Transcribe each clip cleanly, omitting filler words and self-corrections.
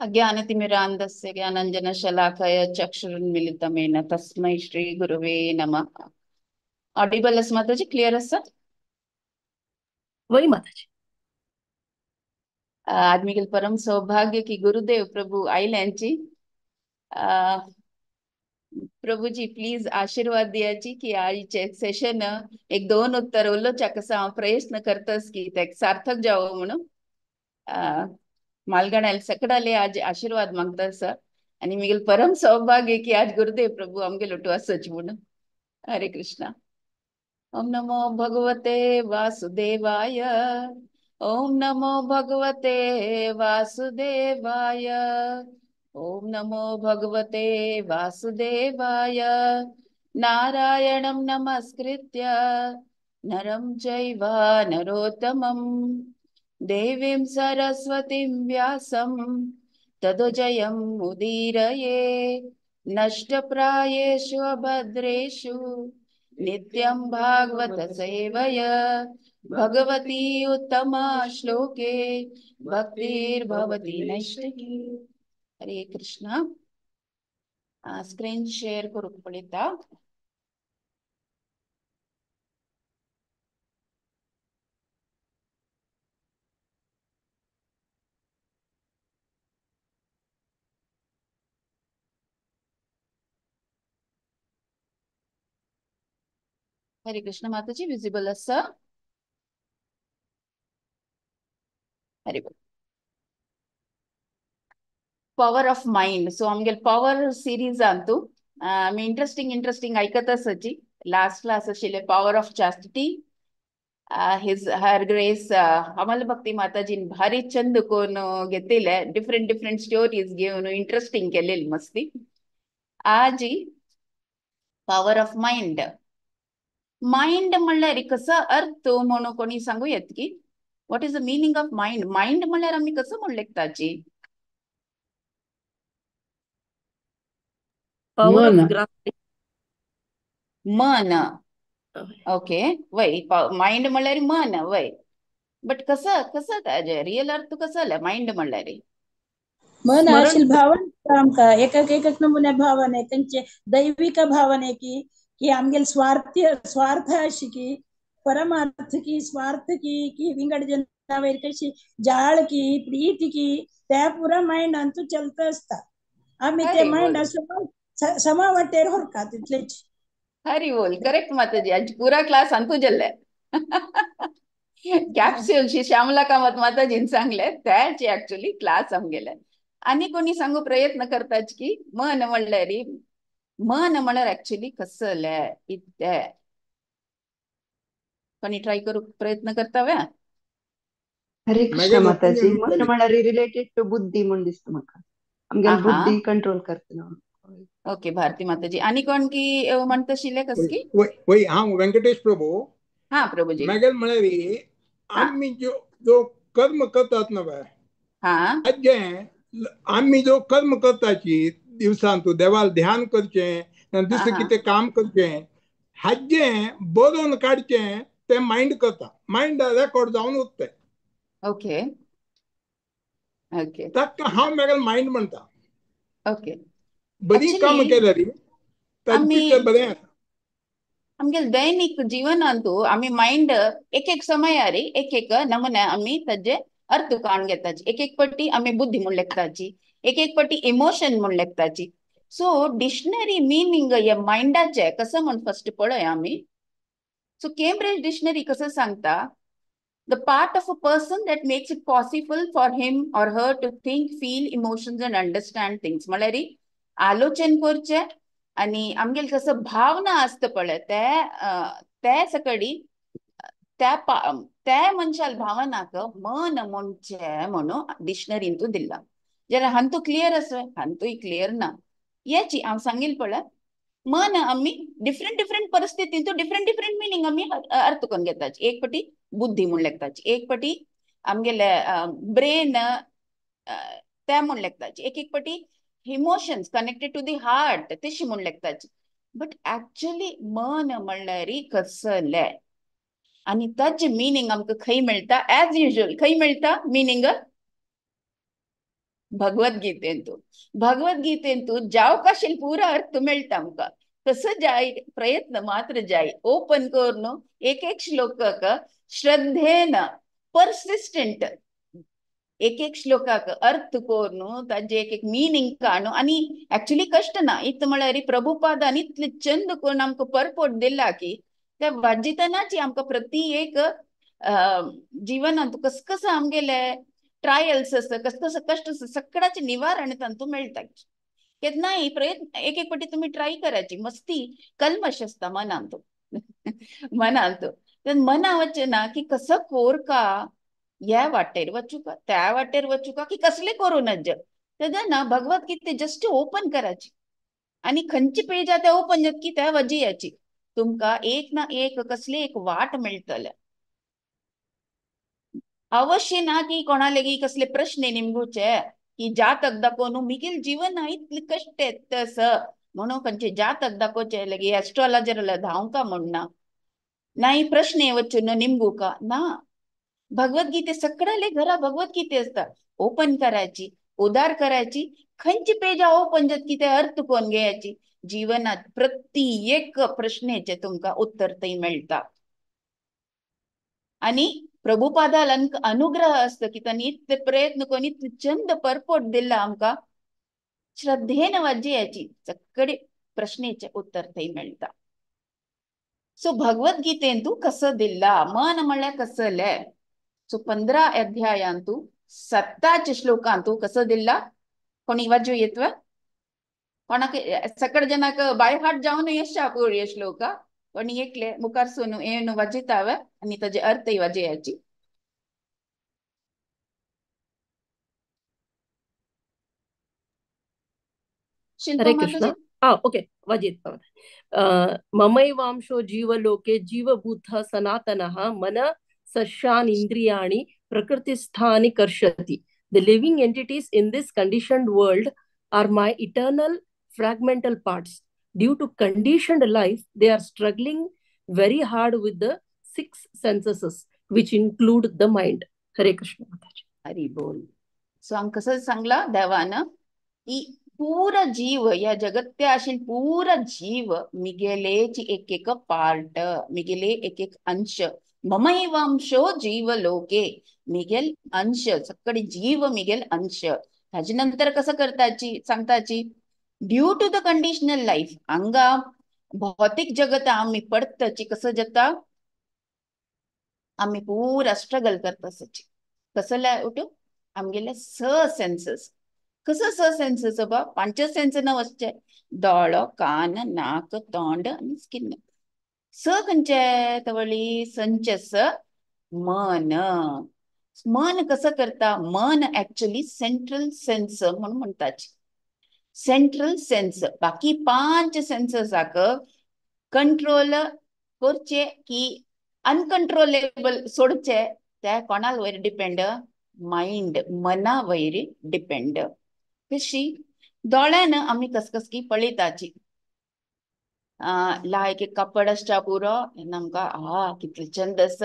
अज्ञानतिमिरान्धस्य ज्ञानाञ्जनशलाकया चक्षुरुन्मीलितं येन तस्मै श्रीगुरुवे नमः। ऑडिबल असं माताजी, क्लिअर असं? वही माताजी. आज मी परम सौभाग्य की गुरुदेव प्रभू आईल यांची प्रभूजी प्लीज आशीर्वाद द्यायची की आईचे सेशन एक दोन उत्तर उलोच्या कसा प्रयत्न करतस की ते सार्थक जावं म्हणून मालगणाला सकडाले आज आशीर्वाद मागता सर. आणि मी परम सौभाग्य की आज गुरुदेव प्रभू आमगे लोटू असच म्हणून. हरे कृष्णा. ओम नमो भगवते वासुदेवाय. ओम नमो भगवते वासुदेवाय. ओम नमो भगवते वासुदेवाय. नारायणं नमस्कृत्य नरं चैव नरोत्तमं देवीं सरस्वतीं व्यासं ततो जयमुदीरये. नष्टप्रायेषु अभद्रेषु नित्यं भागवत सेवया भगवती उत्तमा श्लोके भक्तिर्भवती नैष्टिकी. हरे कृष्णा. स्क्रीन शेअर करूक पडिता. हरे कृष्ण माताजी, विजिबल असं? हरे पॉवर ऑफ माइंड. सो आमगे पॉवर सिरीज आणतो. मी इंटरेस्टिंग ऐकत असायची. लास्ट क्लास आशिल्ले power of chastity. His her grace Amal Bhakti माताजीन भारी चंद कोण घेतले. डिफरंट स्टोरीज घेऊन इंटरेस्टिंग केलेली मस्ती. आज पॉवर ऑफ माइंड. माइंड म्हणल्यार कसं अर्थ म्हणून कोणी सांगू येत की what is the meaning of mind. Mind म्हणल्यार आम्ही कसं म्हणलेक ताची पॉवर ऑफ मन ग्राफ्टिंग. मन. ओके वय माइंड म्हणल्यार मन वय. बट कसं कसं ताजे रिअल अर्थ कसं आलं माइंड म्हणल्यार? मन स्मरण आशिल भावना आमका एक नमुन्या भावना आहे त्यांचे दैविक भावना आहे की आमगेल स्वार्थ अशी की परमार्थ की स्वार्थ की विंगड जनावेर कशी जाळ की प्रीति की त्या पुरा माइंड अंतू चलत असतात. आम्ही ते अरे माइंड बोल. असं समावटेर होरका तिथलेच. हरी बोल. करेक्ट माताजी. आज पूरा क्लास अंतू जल्ले. कॅप्स्युल शी श्यामला कामत माताजीन सांगले त्याची ऍक्च्युली क्लास आमगेले. आणि कोणी सांगू प्रयत्न करताच की मन म्हणल्यार मन म्हणल्यार ऍक्च्युली कसं इत्ते कोणी ट्राय करू प्रयत्न करताव्या. हरे कृष्ण मॅगल माताजी. ओपिनियन मन विचारली. म्हळ्यार रिलेटेड टू बुद्धी म्हणून दिसतं म्हाका. आमगेल हा बुद्धी कंट्रोल करता. ओके भारती माताजी. आणि कोण की म्हणतशिले कस की? वय हा व्यंकटेश प्रभू. हा प्रभूजी. मॅगल म्हळ्यार हा आम्ही जो कर्म करतात ना बाय हा जे आम्ही जो कर्म करताची दिवसान तू देवाल ध्यान करचें ना हा दुसरें हा कितें काम करचें हाजें बरोवन काडचें तें माइंड करता. माइंड रेकॉर्ड जावन उरता. ओके ओके ताका हांव मॅगल माइंड म्हणटा. ओके. बरी ऍक्च्युली काम केल्यारी ताजें आम्ही पिक्चर बरें आसा. आमगे दैनिक जीवनांतू आम्ही माइंड एक समय यारी एक नमुने आम्ही ताजे अर्थ काण घेताची. एक पट्टी आम्ही बुद्धी म्हूण लेखताची. एक पट्टी इमोशन म्हूण लेखताची. सो डिक्शनरी मीनिंग या माइंडाचे कसं म्हण फर्स्ट पळय आम्ही. सो केम्ब्रिज डिक्शनरी कसं सांगता the part of a person that makes it possible for him or her to think, feel emotions and understand things. म्हळ्यार आलोचन करचे आणि आमगेल कसं भावना असतं पळय त्या सकडी त्या मनशाल भावनाक मन म्हणचे म्हणून डिक्शनरींतू दिला. जरा हांतू क्लियर असं हांतूय क्लियर ना याची हांव सांगील पळय. मन आम्ही डिफरंट परिस्थितींतू डिफरंट मिनिंग आम्ही अर्थ करून घेताची. एक पटी बुद्धी म्हूण लेखताची. एक पटी आमगेले ब्रेन त्या म्हूण लेखताची. एक पटी emotions connected to the heart तशी म्हूण लेखताची. बट ऍक्च्युअली मन म्हणल्यार कसले आणि ताचे मिनिंग आमकां खंय मेळटा? ऍज युजल खंय मेळटा मिनिंग? भगवद्गीतेंतू भगवद्गीतेंतू जाव काशेल पुरा अर्थ मेळटा आमकां. तसं जाय प्रयत्न मात्र जाय ओपन करून एक एक श्लोकाक श्रद्धेन परसिस्टंट एक एक श्लोकाक अर्थ करून ताजे एक एक मिनींग काणू. आणि ऍक्च्युली कष्ट ना इत म्हळ्यार प्रभुपादान इतले चंद करून आमकां परपोट दिला की त्या वाजितनाची आमकां प्रति एक जिवनांत कस कसं आमगेले ट्रायल्स आसा कस कसं कष्ट आसा सगळ्याचे निवारण तांतू मेळटा. केन्नाय प्रयत्न एक एक पाटी तुम्ही ट्राय करायची. मस्ती कल्मश असता मनांत मनांत मना वच्चे ना की कसं कोर का ह्या वाटेर वचू का त्या वाटेर वचू का की कसले करू नज तेन्ना ना भगवद्गीते जस्ट ओपन करायची आणि खंयची पेज त्या ओपन जात की त्या वजियाची तुमका एक ना एक कसले एक वाट मेळटले. अवश्य ना की कोणा लेगी कसले प्रश्न निमगुचे की जातक दाखोवन मिगील जीवन इतले कष्ट येतस म्हणून खंयचे जातक दाखोवचे लेगी एस्ट्रॉलॉजर धांवका म्हणना नाही प्रश्न वचून निमगू का ना. भगवद्गीते सगळ्याले घरा भगवद्गीते असतात ओपन करायची उदार करायची खंयची पेजा ओपन जात की ते अर्थ कोण घ्यायची जीवनात प्रत्येक प्रश्नेचे तुमका उत्तर थंय मेळटा. आणि प्रभुपादाल अनुग्रह असतं की त्यांनी इतले प्रयत्न करून इतले चंद परपोट दिला आमका श्रद्धेन वाजयाची सगळे प्रश्नेचे उत्तर थंय मेळटा. सो भगवद्गीतेंतू कसं दिला मन म्हणल्यार कसले. सो 15 अध्यायांतू 17 श्लोकांतू कसं दिला कोणी वाजू येतव कोणाक सकड जनाक बाय हार्ट जावन यशा पळय श्लोक पण एकले मुखार सोनू ಏನು वाजिताव आणि ताजे अर्थ वाजयाची. शिल्पा हरे कृष्ण. माताजी ओके वजित ममैवांशो जीवलोके जीवभूतः सनातनः मन सशानीन्द्रियाणि प्रकृतिस्थानि कर्षति. The living entities in this conditioned world are my eternal fragmental parts. Due to conditioned life, they are struggling very hard with the 6 senses, which include the mind. Hare Krishna. Hari बोल. So आम कसं सांगला देवानं की पूरा जीव या जगत्ते आशिल पूरा जीव मिगेलेची एक एक पार्ट मिगेले एक एक अंश ममैवांशो जीव लोके मिगेल अंश सगळे जीव मिगेल अंश. ह्याच्यानंतर कसं करताची सांगताची due to the conditional life अंगा भौतिक जगत आम्ही पडताची कसं जाता आम्ही पूरा स्ट्रगल करताची कसं उठू आमगेले सेन्सेस कसं सेन्सेस बा 5 सेन्स न वचचे दोळो कान नाक तोंड आणि स्किन खंयचे तवळी संचस मन. मन कसं करता मन ऍक्च्युअली सेंट्रल सेन्स म्हणून म्हणताची. सेंट्रल सेन्स बाकी 5 सेन्सेसाक कंट्रोल करचे की अनकंट्रोलेबल सोडचे त्या कोणाल वयर डिपेंड माइंड मना वयर डिपेंड. कशी दोळ्यान आम्ही कसकी पळयताची लायक एक कपड असता पुरो आमकां कितले चंद आस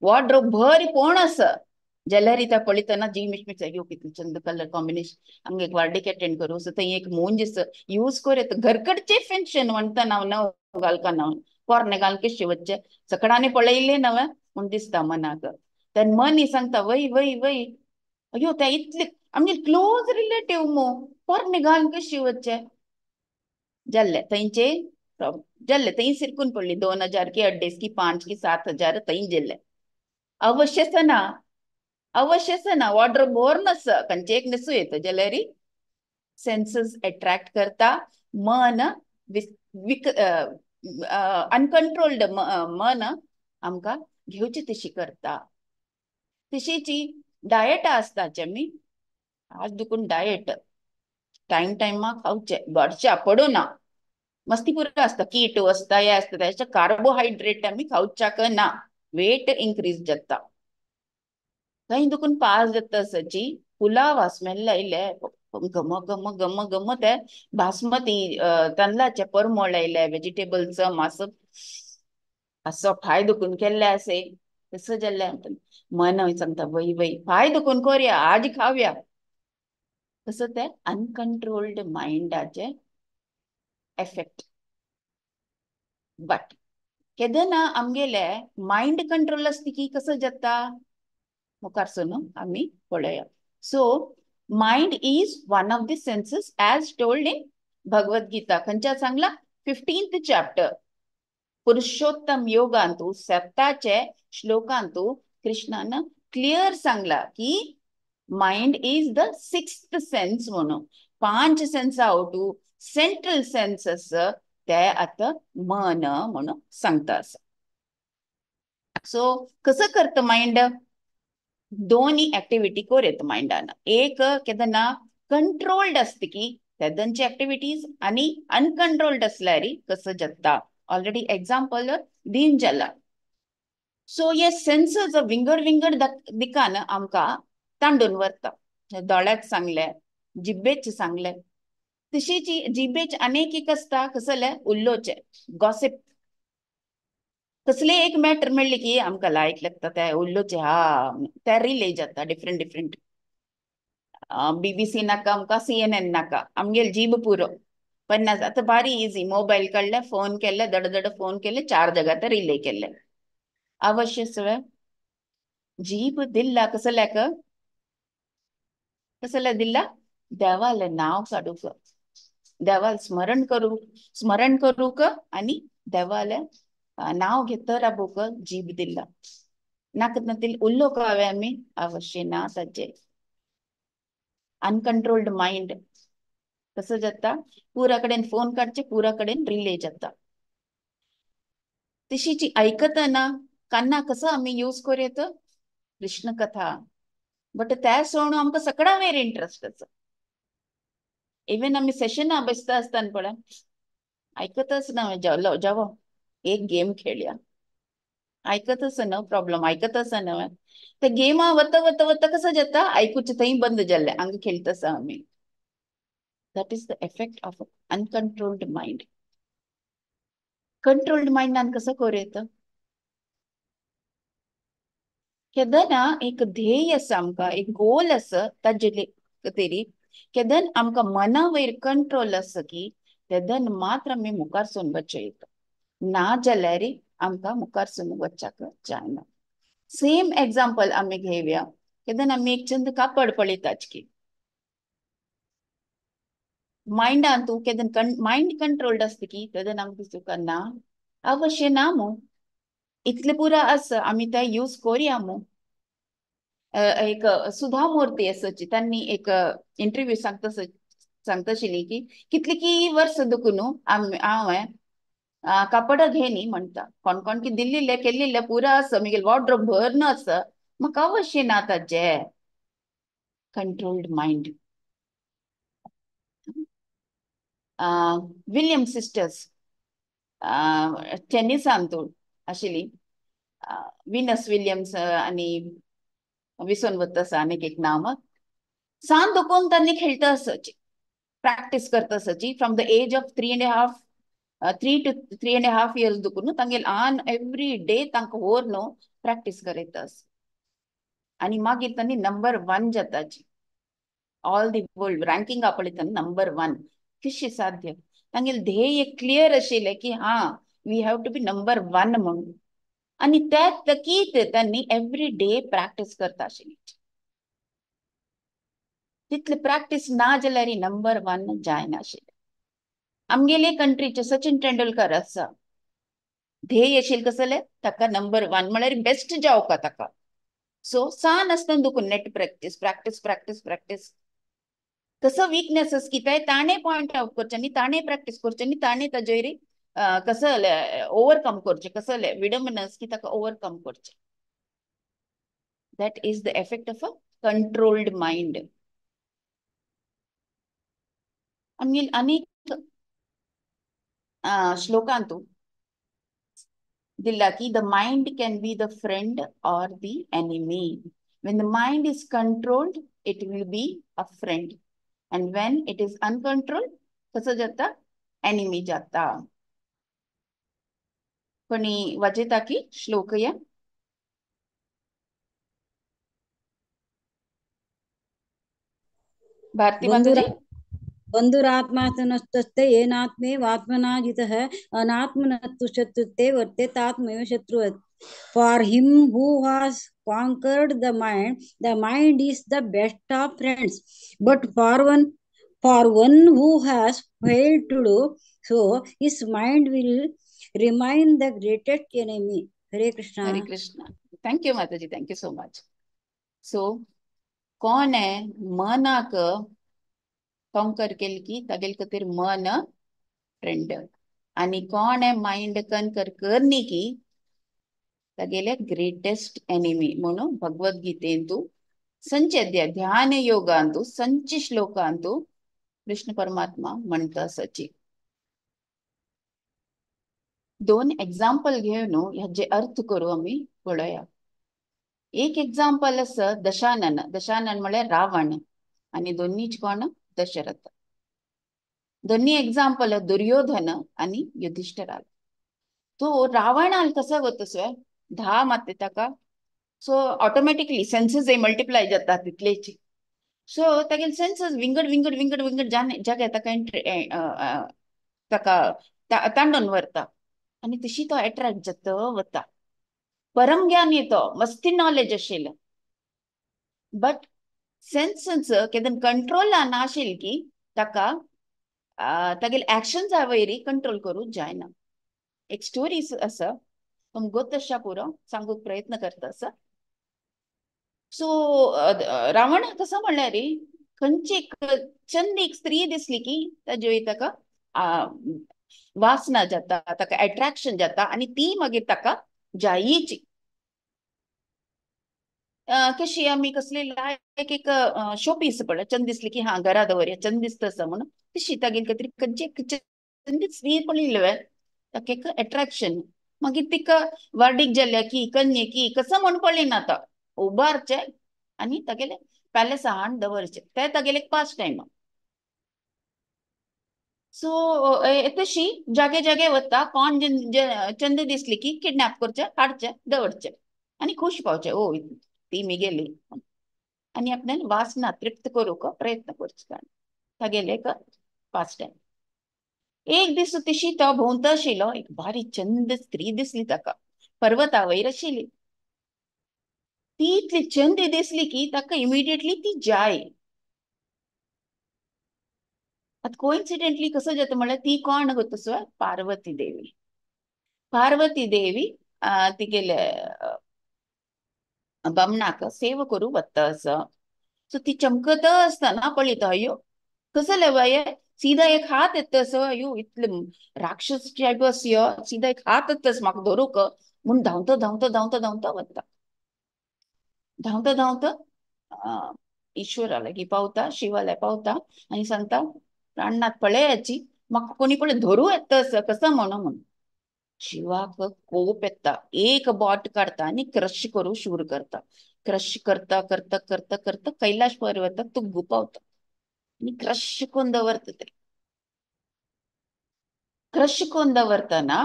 वॉर्ड्रोब भर कोण आस जाल्यार त्या पळयतना जी मिच अयो कितले चंद कलर कॉम्बिनेशन आमगे एक वार्डेक अटेंड करूं सो थंय एक मूंज यूज करत घरकडचे फॅशन म्हणटा नव घालका नव पोरणे घाल कशे वच्चे सकडांनी पळयले नव म्हूण दिसता मनाक. तेन्ना मन सांगता वय वय वय अयो त्या इतले आमगे क्लोज रिलेटिव्ह मो पोरणे घालून कशी वच्चे जाल्ले थंयचे जाल्ले थंय सिरकून पडली 2000 की 2.5 की 5 की 7,000 थंय गेल्ले. अवश्यच ना वॉर्ड्रोब बोर नस खंयचे एक न्हेसू येता जाल्यार सेन्सेस अट्रॅक्ट करता. मन अनकंट्रोल्ड मन आमकां घेवची तशी करता. तशीची डायट आसताचे आमी आज दुखून डायट टाइम टाइमा खावचे घरच्या पडू ना मस्ती पुरा असता कीटो असता हे असता त्याचे कार्बोहायड्रेट आम्ही खाऊच्याक ना वेट इन्क्रीज जाता. थंय दुखून पास जाता सची पुलाव स्मेल आयले गम गम गम गम ते बासमती तांदळाचे परमळ आयले वेजिटेबल्स मास असो फाय दुखून केल्ले असे तसं जाल्ले मन सांगता वय वय फाय दुखून करूया आज खावया कसं ते अनकंट्रोल्ड माइंडाचे एफेक्ट. बट केदना आमगेले माइंड कंट्रोल असते की कसं जाता मुखारसून आम्ही पळया. So mind is one of the senses as told in Bhagavad Gita. खंयच्या सांगला 15th चॅप्टर पुरुषोत्तम योगांतू 7चे श्लोकांतू कृष्णानं क्लियर सांगला की mind is the 6th sense म्हणून. 5 सेन्स आवटू सेंट्रल सेन्स ते आता मन म्हणून सांगता. सो कसं करतं माइंड दोन्ही ऍक्टिव्हिटी कोरेत माइंडानं. एक केदना कंट्रोल्ड असते की तेदनची ऍक्टिव्हिटीज आणि अनकंट्रोल्ड असल्यारी कसं जाता. ऑलरेडी एक्झाम्पल दीन जाला. सो ये सेन्सस विंगड विंगड दिकान आमकां तांडून व्हरता. दोळ्याक सांगले, जिब्बेच सांगले, तशीच जिब्बेच अनेक एक असता कसले उल्लोचे गॉसिप. कसले एक मॅटर म्हणले की आमकां लायक लागता ते उल्लोचे हा ते रिले जाता डिफरंट डिफरंट. BBC नाका आमकां CNN नाका आमगेल जीब पुरो 50. आता भारी इझी मोबाईल काढले फोन केले दडदड फोन केले 4 जगा तर रिले केले. अवश्य सगळं जीब दिल्ला कसल्याक कसल्या दिल्ला देवाले नाव काढूक देवाल स्मरण करूक आणि देवाले नाव घेत राबूक जीब दिल्ला. नाक उल्लो कावे आम्ही अवश्य ना ताजे. अनकंट्रोल्ड माइंड कसं जाता पुरा कडेन फोन काढचे पुरा कडेन रिले जाता. तशीची ऐकतना कान्ना कसं आम्ही यूज करूयेत कृष्ण कथा. बट त्या सोडून आमकां सगळा वेर इंटरेस्ट आसा. इवन आम्ही सेशन बसता असताना पळय ऐकतच ना जेवो एक गेम खेळया ऐकतच न प्रॉब्लेम ऐकतच नव्हे. ते गेमा वत कसं जाता ऐकूच थंय बंद जाल्ले हांगा खेळतस आम्ही. That is the effect of uncontrolled mind. Controlled माइंडान कसं करूयेत केदना एक ध्येय आसा आमकां एक गोल आसा ताजे तरी केदन आमकां मना वयर कंट्रोल आसा की तेदन मात्र आमी मुखार सोन वचयत. ना जाल्यार आमकां मुखार सोन वचाक जायना. सेम एग्जाम्पल आमी घेवया केदन आमी एक चंद कापड पळयतात की माइंडान तू केदन माइंड कंट्रोल्ड असता की तेदन आमकां दिसता ना अवश्य ना मू इतले पुरा आसा आमी ते यूज करूया मू. एक सुधा मूर्ती आसाची त्यांनी एक इंटरव्यू सांगताशिल्ली की कितली की वर्स दुखून हांवें कापड घे न्ही म्हणटा. कोण कोण की दिल्लीले केल्लीले पुरा आसा म्हगेल वॉर्ड्रोब भरन आसा म्हाका अवश्य ना ताजे. Controlled mind. विलियम सिस्टर्स टेनिसान तू आशिल्ली विनस विलियम्स आणि विसरून वता आनीक एक नाव सांत दुखून त्यांनी खेळता असाची प्रॅक्टिस करता असाची from the age of 3 to 3.5 years दुखून तांगेल ऑन एवरी डे तांकां होर न्हू प्रॅक्टिस करयता. आणि मागीर त्यांनी नंबर 1 जाताची ऑल दी वर्ल्ड रँकिंग आपळयता नंबर 1. कशी साध्य तांगेल ध्येय क्लियर आशिल्ले की हा we have to be number 1 म्हणून. आणि त्या तकीत त्यांनी एवरी डे प्रॅक्टिस करता आशिल्ली. तितले प्रॅक्टिस ना जाल्यार नंबर 1 जायना आशिल्ले. आमगेले कंट्रीचे सचिन तेंडुलकर आसा ध्येय आशिल्ले कसले ताका नंबर 1 म्हळ्यार बेस्ट जावका ताका. सो सान आसतना दुखून net practice practice practice practice कसं वीकनेस की ताणें पॉइंट आउट करचे आनी ताणें प्रॅक्टिस करचे आनी ताणें ताजेर कसं ओवरकम करचे कसं विडंबनस की ताका ओवरकम करचे. That is the effect of a controlled mind. आमगेल अनेक श्लोकांतू दिला की the mind can be the friend or the enemy. When the mind is controlled, it will be a friend. And when it is uncontrolled, कसं जाता enemy जाता. कोणी वाचयता की श्लोक या भारती बंधुरा माताजी. बंधुरात्मात्मनस्तस्ते येनात्मेवात्मना जितः अनात्मनस्तु शत्रुत्वे वर्तेतात्मैव शत्रुवत्. For him who has conquered the mind is the best of friends. But for one who has failed to do so, his mind will remain the greatest enemy. Hare Krishna. हरे Krishna. Thank you माताजी, thank you so much. So कोण है मनाक conquer केल की तगेल खातीर मन friend, आणि कोण है माइंड कॉन्कर करनी की तगेले ग्रेटेस्ट एनिमी म्हणून भगवद्गीतेंतू संचे ध्यान योगांतू संची श्लोकांतू कृष्ण परमात्मा म्हणता सची. दोन एक्झाम्पल घेऊन ह्याचे अर्थ करू आम्ही पळया. एक एक्झाम्पल असं दशानन. दशानन म्हणजे रावण आणि दोन्हीच कोण दशरथ. दोन्ही एक्झाम्पल दुर्योधन आणि युधिष्ठिराल. तो रावणाल कसा होतसोय 10 माते ताका, सो ऑटोमॅटिकली सेन्सेस मल्टिप्लाय जातात तितलेची. सो तागेले सेन्सेस विंगड विंगड विंगड विंगड जागे ताका तांडून व्हरता आणि तशी तो अट्रॅक्ट जात वता. परम ज्ञान येतो, मस्ती नॉलेज आशिल्लें, बट सेन्सेस केदन कंट्रोल नाशिल की ताका तागेले एक्शन्स वयरी कंट्रोल करूंक जायना. एक स्टोरी आसा, गोत आसा पुरो सांगूक प्रयत्न करता आसा. सो रावण कसं म्हणल्यार खंयची चंद एक स्त्री दिसली की ताजे ताका वासना जाता, ताका अट्रॅक्शन जाता आणि ती मागीर ताका जायीची. कशी आमी कसली एक एक शो पीस पळय, चंद दिसली की हा घरा दवरया, चंद दिसता आसा म्हणून तशी तागेली खातीर खंयची चंद स्त्री पळयली ताका एक अट्रॅक्शन. मागीर तिका वाडीक जाल्या की कन्ये की कसं म्हण पळयना आता उबारचे आणि तागेले पॅलेस हाड दवरचे, ते तागेले पास टायम. सो तशी जागे जागे वता, कोण चंद दिसली की किडनॅप करचे, हाडचे, दवरचे आणि खुश पावचे. ओ ती मी गेली आणि आपल्यान वासना तृप्त करूक प्रयत्न करचे तागेले एक पास टायम. एक दीस तशी तो भोंवता आशिल्लो, एक भारी चंद स्त्री दिसली ताका, पर्वता वयर आशिल्ली. ती इतली चंद दिसली की ताका इमिडिएटली ती जाय. आता कोइन्सिडेंटली कसं जाता म्हळ्यार ती कोण गतसो, पार्वती देवी. पार्वती देवी तिगेले बामणाक सेव करू वता आसा. सो ती चमकत असतना पळयता, अयो कसं लेवाय, सीधा एक हात येतसो, अयो इतले राक्षस टायप असयो, सीधा एक हात येतस म्हाका धरूक म्हणून धांवता धांवता धांवता धांवता वता. धांवता धांवता ईश्वरा लागीं पावता, शिवाला पावता आणि सांगता, प्राणनाथ पळयाची, म्हाका कोणी पळय धरू येतस कसं म्हणून. शिवाक कोप येता, एक बॉट काढता आणि क्रश करू शूर करता. क्रश करता करता करता करता कैलाश पर्वताक तो गुपावता आणि क्रश करून दवरता. ते क्रश करून दवरतना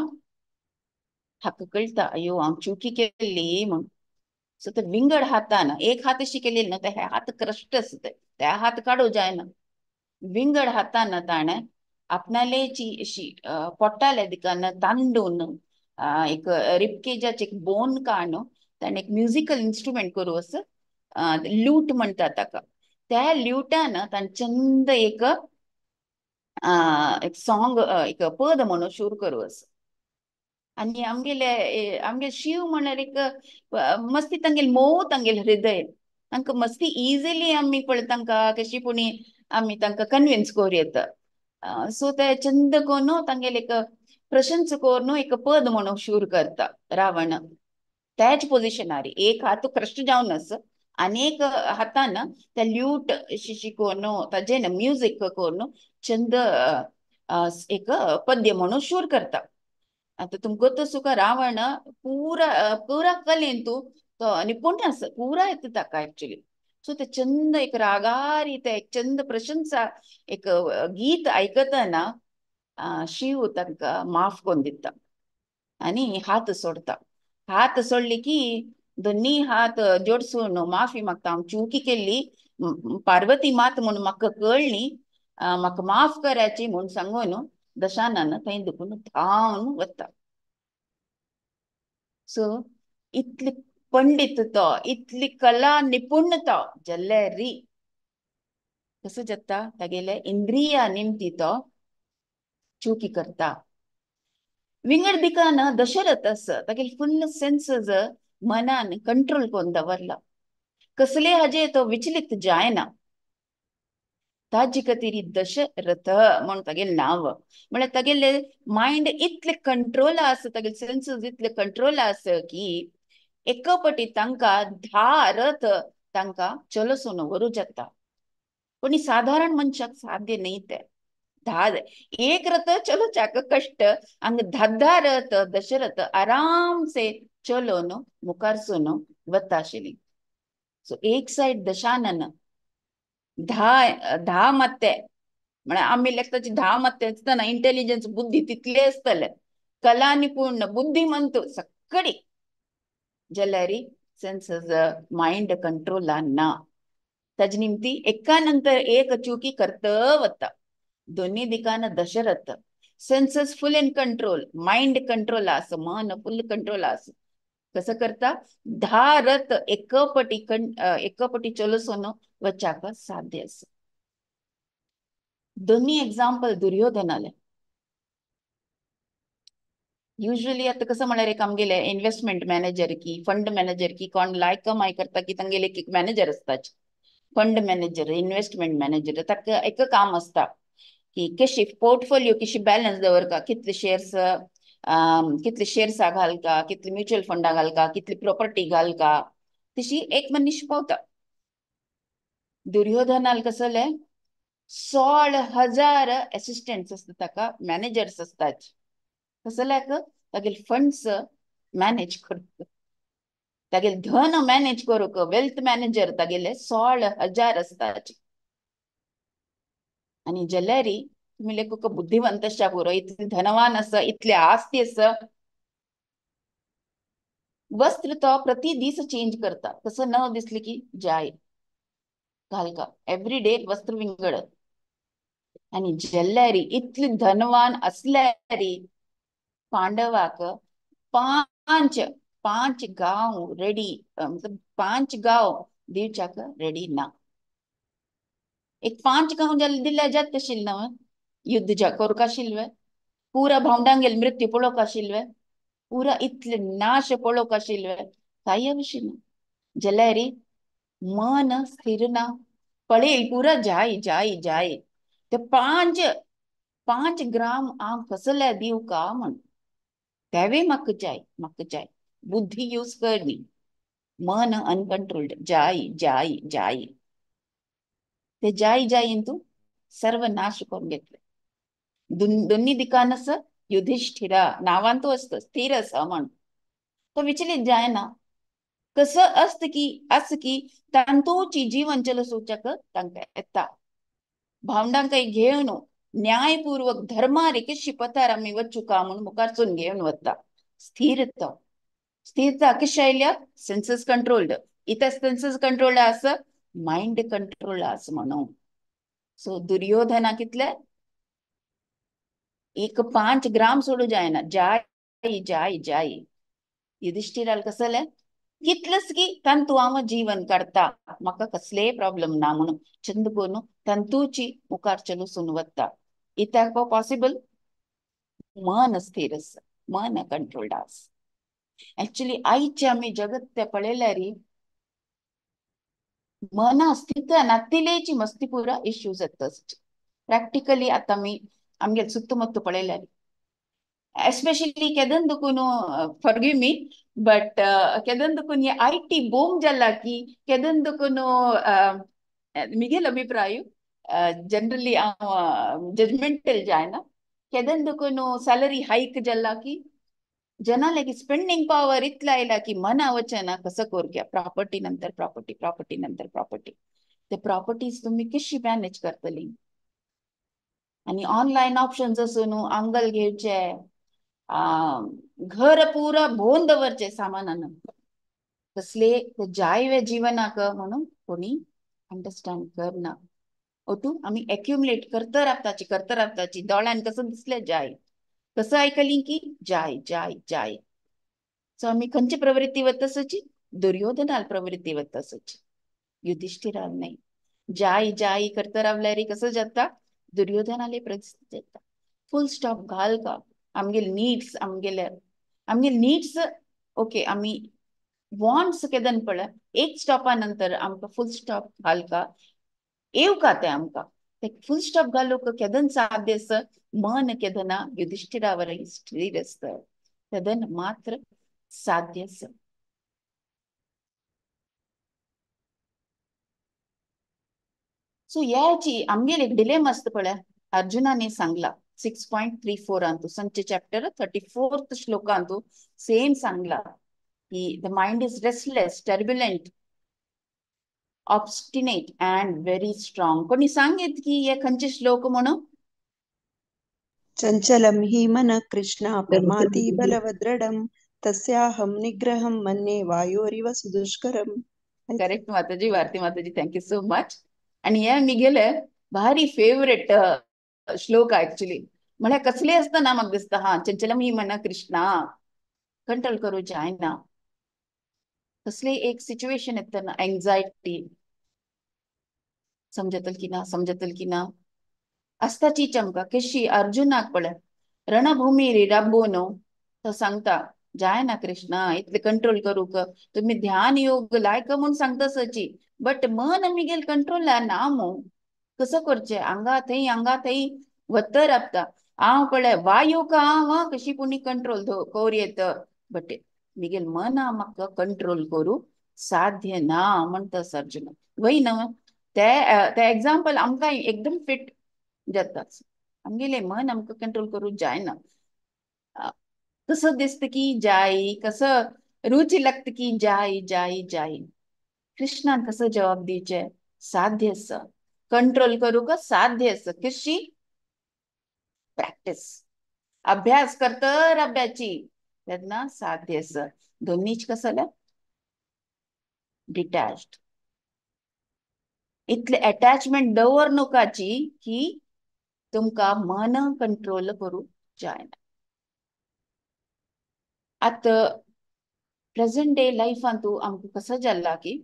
हाका कळटा, अयो हांव चुकी केली म्हणून. सो ते विंगड हातान एक हात अशी केलेली ना, ते हात क्रश्ट आसता, ते हात काडू जायना. विंगड हातान ताणे आपणालेची अशी पोट्टाले दिकान तांडून एक रिपकेजाचे एक बोन काडून ताणे एक म्युझिकल इन्स्ट्रुमेंट करू अस ल्यूट म्हणटा ताका. त्या ल्यूटान ताणे चंद एक सॉंग, एक पद म्हणून शूर करू अस. आणि आमगे शिव म्हणल्यार एक मस्ती तांगेल मोव तांगेल हृदय, तांकां मस्ती इजिली आमी पळय तांकां कशी पुणी आमी तांकां कन्विन्स करूं येता. सो ते चंद कोन तांगेले एक प्रशंस करून एक पद म्हणून शूर करता रावण. त्याच पोजिशनार एक हात क्रश जावन आस आणि एक हातान त्या ल्यूट शिकोवन ताजे म्युझिक करून चंद एक पद्य म्हणून शूर करता. आता तुमको तो सुका रावण पूरा पूरा कलेन तो निपुण आसा, पूरा येता ताका एक्चुअली. सो ते चंद एक रागारी ते एक चंद प्रशंसा एक गीत आयकतना शिव तांकां माफ करून दिता आणि हात सोडता. हात सोडले की दोन्ही हात जोडसून माफी मागता, हांव चुकी केल्ली, पार्वती मात म्हणून म्हाका कळली, म्हाका माफ करायची म्हणून सांगून दशानन थंय दुखून धांवन वता. सो इतली पंडित तो, इतली कला निपुणता जाल्यारी कसं जाता तागेले इंद्रिया निमती तो चुकी करता. विंगड दिकान दशरथ तागेले फुल सेन्सस मनान कंट्रोल करून दवरला. कसले हाजे तो विचलित जायना. ताजे खातीर दशरथ म्हण तागेले नांव. म्हळ्यार तागेले मायंड इतले कंट्रोल आसा, तागेले सेन्सस इतले कंट्रोल आसा की एका पटी तांकां 10 रथ तांकां चलसून व्हरू जाता. पण साधारण मनशाक साध्य नाही ते. 10 एक रथ चलोवच्याक कष्ट, हांग 10 रथ दशरथ आराम से चलोवन मुखारसून वता आशिल्ली. सो एक सायड दशानन 10 मत्ते, म्हळ्यार आमी लेखताची 10 मत्ते आसतना इंटेलिजन्स बुद्धी तितले आसतले, कला निपुण बुद्धिमंत सगळी जाल्यार सेन्सस माइंड कंट्रोलान ना. ताजे निमती एका नंतर एक चुकी करता वता. दोन्ही दिकान Dasharath senses full in control, mind control आस, मन फुल कंट्रोल आस. कसं करता 10 रथ एकपटी चलोसून वचाक साध्य आस. दोन्ही एक्झाम्पल दुर्योधनाले. युजली आता कसं म्हळ्यार एक आमगेले इन्व्हेस्टमेंट मॅनेजर की फंड मॅनेजर की कोण लायक कमाई करता की तांगेले एक मॅनेजर असतात. फंड मॅनेजर, इन्व्हेस्टमेंट मॅनेजर, ताका एक काम असता की कशी पोर्टफोलिओ कशी बॅलन्स दवरका, कितले शेअर्स घालका, कितले म्युच्युअल फंडा घालका, कितली प्रॉपर्टी घालका, तशी एक मनीस पावता. दुर्योधनाल कसले 16,000 असिस्टंट्स असतात, ताका मॅनेजर्स असतात. कसल्याक तागेले फंड्स मॅनेज करता, तागेले धन मॅनेज करूक वेल्थ मॅनेजर तागेले 16,000 असतात. आणि जाल्यारी तुम्ही लेखक बुद्धिवंत आसच्या पुरो, इतले धनवान आसा, इतले आस्ती आसा, वस्त्र तो प्रति दीस चेंज करता. कसं न दिसले की जाय घालका, एव्हरी डे वस्त्र विंगड. आणि जाल्यारी इतली धनवान असल्यारी पांडवाक 5 गांव रेडी, मतलब 5 गांव दिवच्याक रेडी ना. एक 5 गांव दिल्या जात आशिल्ले ना, युद्ध करूक आशिल्ले, पुरा भावंडांगेल मृत्यू पळोवक आशिल्ले, पुरा इतले नाश पळोवक आशिल्ले, काही आशिल्ले. जाल्यारी मन स्थिर ना, पळेल पुरा जाय जाय जाय. ते 5 ग्राम हांव कसले दिव का म्हण, तेवे म्हाका जाय. बुद्धी यूज करनी, मन अनकंट्रोल्ड जाय जाय जाय. ते जाय तू सर्वनाश करून घेतले. दोन्ही दिकान युधिष्ठिरा नावान तो असतो स्थिर असा म्हण, तो विचलित जायना. कसं असत की तांतूची जीवन चलसूचक तांकां येता. भावंडांक घेवन न्यायपूर्वक धर्मारी कशी पथार आमी वचू का म्हणून मुखारसून घेवन वता. स्थिरता कशी आयल्या, सेन्सस कंट्रोल्ड. इथं सेन्सस कंट्रोल्ड आस, माइंड कंट्रोल आस म्हणून. सो दुर्योधना कितले एक 5 ग्राम सोडू जायना, जाय जाय जाय. युधिष्ठिराल कसले कितलंच की तंतू हांव जीवन काढता, म्हाका कसले प्रॉब्लेम ना म्हणून चंद करून तंतूची मुखार चलूसून वता. इत्याक पॉसिबल मन स्थिर आस, मन कंट्रोल्ड आस. एक्चुअली आईचे आम्ही जगत ते पळयल्यार मन स्थित नातिलेची मस्ती पुरा इश्यूज येता. प्रॅक्टिकली आता मी आमगे सुತ್ತಮುತ್ತ पळयल्यार एस्पेशली केदन दुखून फॉरगिव मी बट केदन दुखून ये IT बूम जाला की केदन दुखून मिगेल अभिप्राय जनरली जजमेंटल जायना. केदन दुखून सॅलरी हाईक जाला की जनाले स्पेंडिंग पॉवर इतला आयला की मना वचना कसं करूया, प्रॉपर्टी नंतर प्रॉपर्टी. ते प्रॉपर्टीज तुम्ही कशी मॅनेज करतली. आणि ऑनलाईन ऑप्शन्स असून अंगल घेवचे, घर पुरा भोवन दवरचे सामानान, कसले जायवे जीवनाक म्हणून कोणी अंडरस्टँड कर ना ओटू आम्ही एक्युमुलेट करता राबताची दोळ्यान कसं दिसलें जाय कसं आयकली की जाय जाय जाय सो आम्ही खंयची प्रवृत्ती वतसची दुर्योधनाल प्रवृत्ती वतसची युधिष्ठिराल नाही जाय जाय करता रावल्यार कसं जाता दुर्योधनाले परिस्थिती जाता फुल स्टॉप घाल का आमगेले नीड्स ओके आम्ही वॉन्ट्स केदन पळय एक स्टॉपा नंतर आमकां फुल स्टॉप घाल का येव का ते आमकां ते फुल स्टॉप घालूक केदन साध्य आस मन केदना युधिष्ठिरावर स्थिर आसत केदन मात्र साध्य आस सो याची आमगेर एक डिलेम आसता पळय अर्जुनाने सांगला 6.34 अंतु संचे चॅप्टर 34th श्लोकांतु सेम सांगला की the mind is restless turbulent obstinate end very strong कोणी सांगेत की हे खंयचे श्लोक म्हणून चञ्चलं हि मनः कृष्ण प्रमाथि बलवदृढं तस्याहं निग्रहं मन्ये वायोरिव सुदुष्करम्. करेक्ट माताजी भारती माताजी थँक्यू सो मच आणि हे मी गेले भारी फेवरेट श्लोक ऍक्च्युली म्हळ्यार कसले असता ना म्हाका दिसता हा चंचलम ही मना कृष्णा कंट्रोल करू जायना कसले एक सिच्युएशन येता ना एंजायटी समजतल की ना आसताची चमका कशी अर्जुनाक पळय रणभूमी राबोवन तो सांगता जायना कृष्णा इतले कंट्रोल करूक तुम्ही ध्यान योग लायक म्हणून सांगता सची बट मन आमगेल कंट्रोल ना मो कसं करचे अंगा थंय वत राबता हांव पळय वायू का हांव कशी पुणी कंट्रोल कोर येत बट मिगेल मन म्हाका कंट्रोल करू साध्य ना म्हणटा अर्जुन वय न्हू ते एग्जाम्पल आमकां एकदम फिट जाता आमगेले मन आमकां कंट्रोल करूं जायना कसं दिसत की जाय कसं रुची लागत की जाय जाय जाय कृष्णान कसं जवाब दिवचे साध्य आसा कंट्रोल करूक साध्य आसा कशी प्रॅक्टिस अभ्यास करतर अभ्याची तेन्ना साध्य आसा दोन्हीच कसं जालें डिटॅच्ड इतले अटॅचमेंट दवर नकाची की तुमकां मन कंट्रोल करूं जायना आता प्रेझेंट डे लाईफांतू आमकां कसं जाल्ला की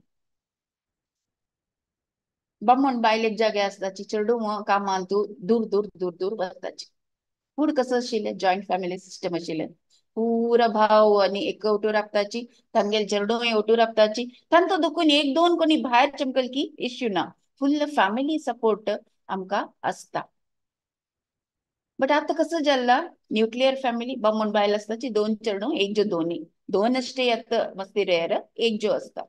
बामण बायल एक जागे आसताची चेडू कामांतू दूर दूर दूर दूर वचताची पूण कसं आशिल्लें जॉयंट फॅमिली सिस्टम आशिल्लें पुरा भाव आनी एक ओटू राबताची तांगेल चेडू ओटू राबताची तांचो दुखून एक दोन कोणी भायर चमकल की इश्यू ना फुल फॅमिली सपोर्ट आमकां आसता बट आता कसं जाल्ला न्यूक्लियर फॅमिली बामण बायल आसताची दोन चेडू एक जो दोन्ही दोन अष्टे आता मस्ती रेयर एक जो असता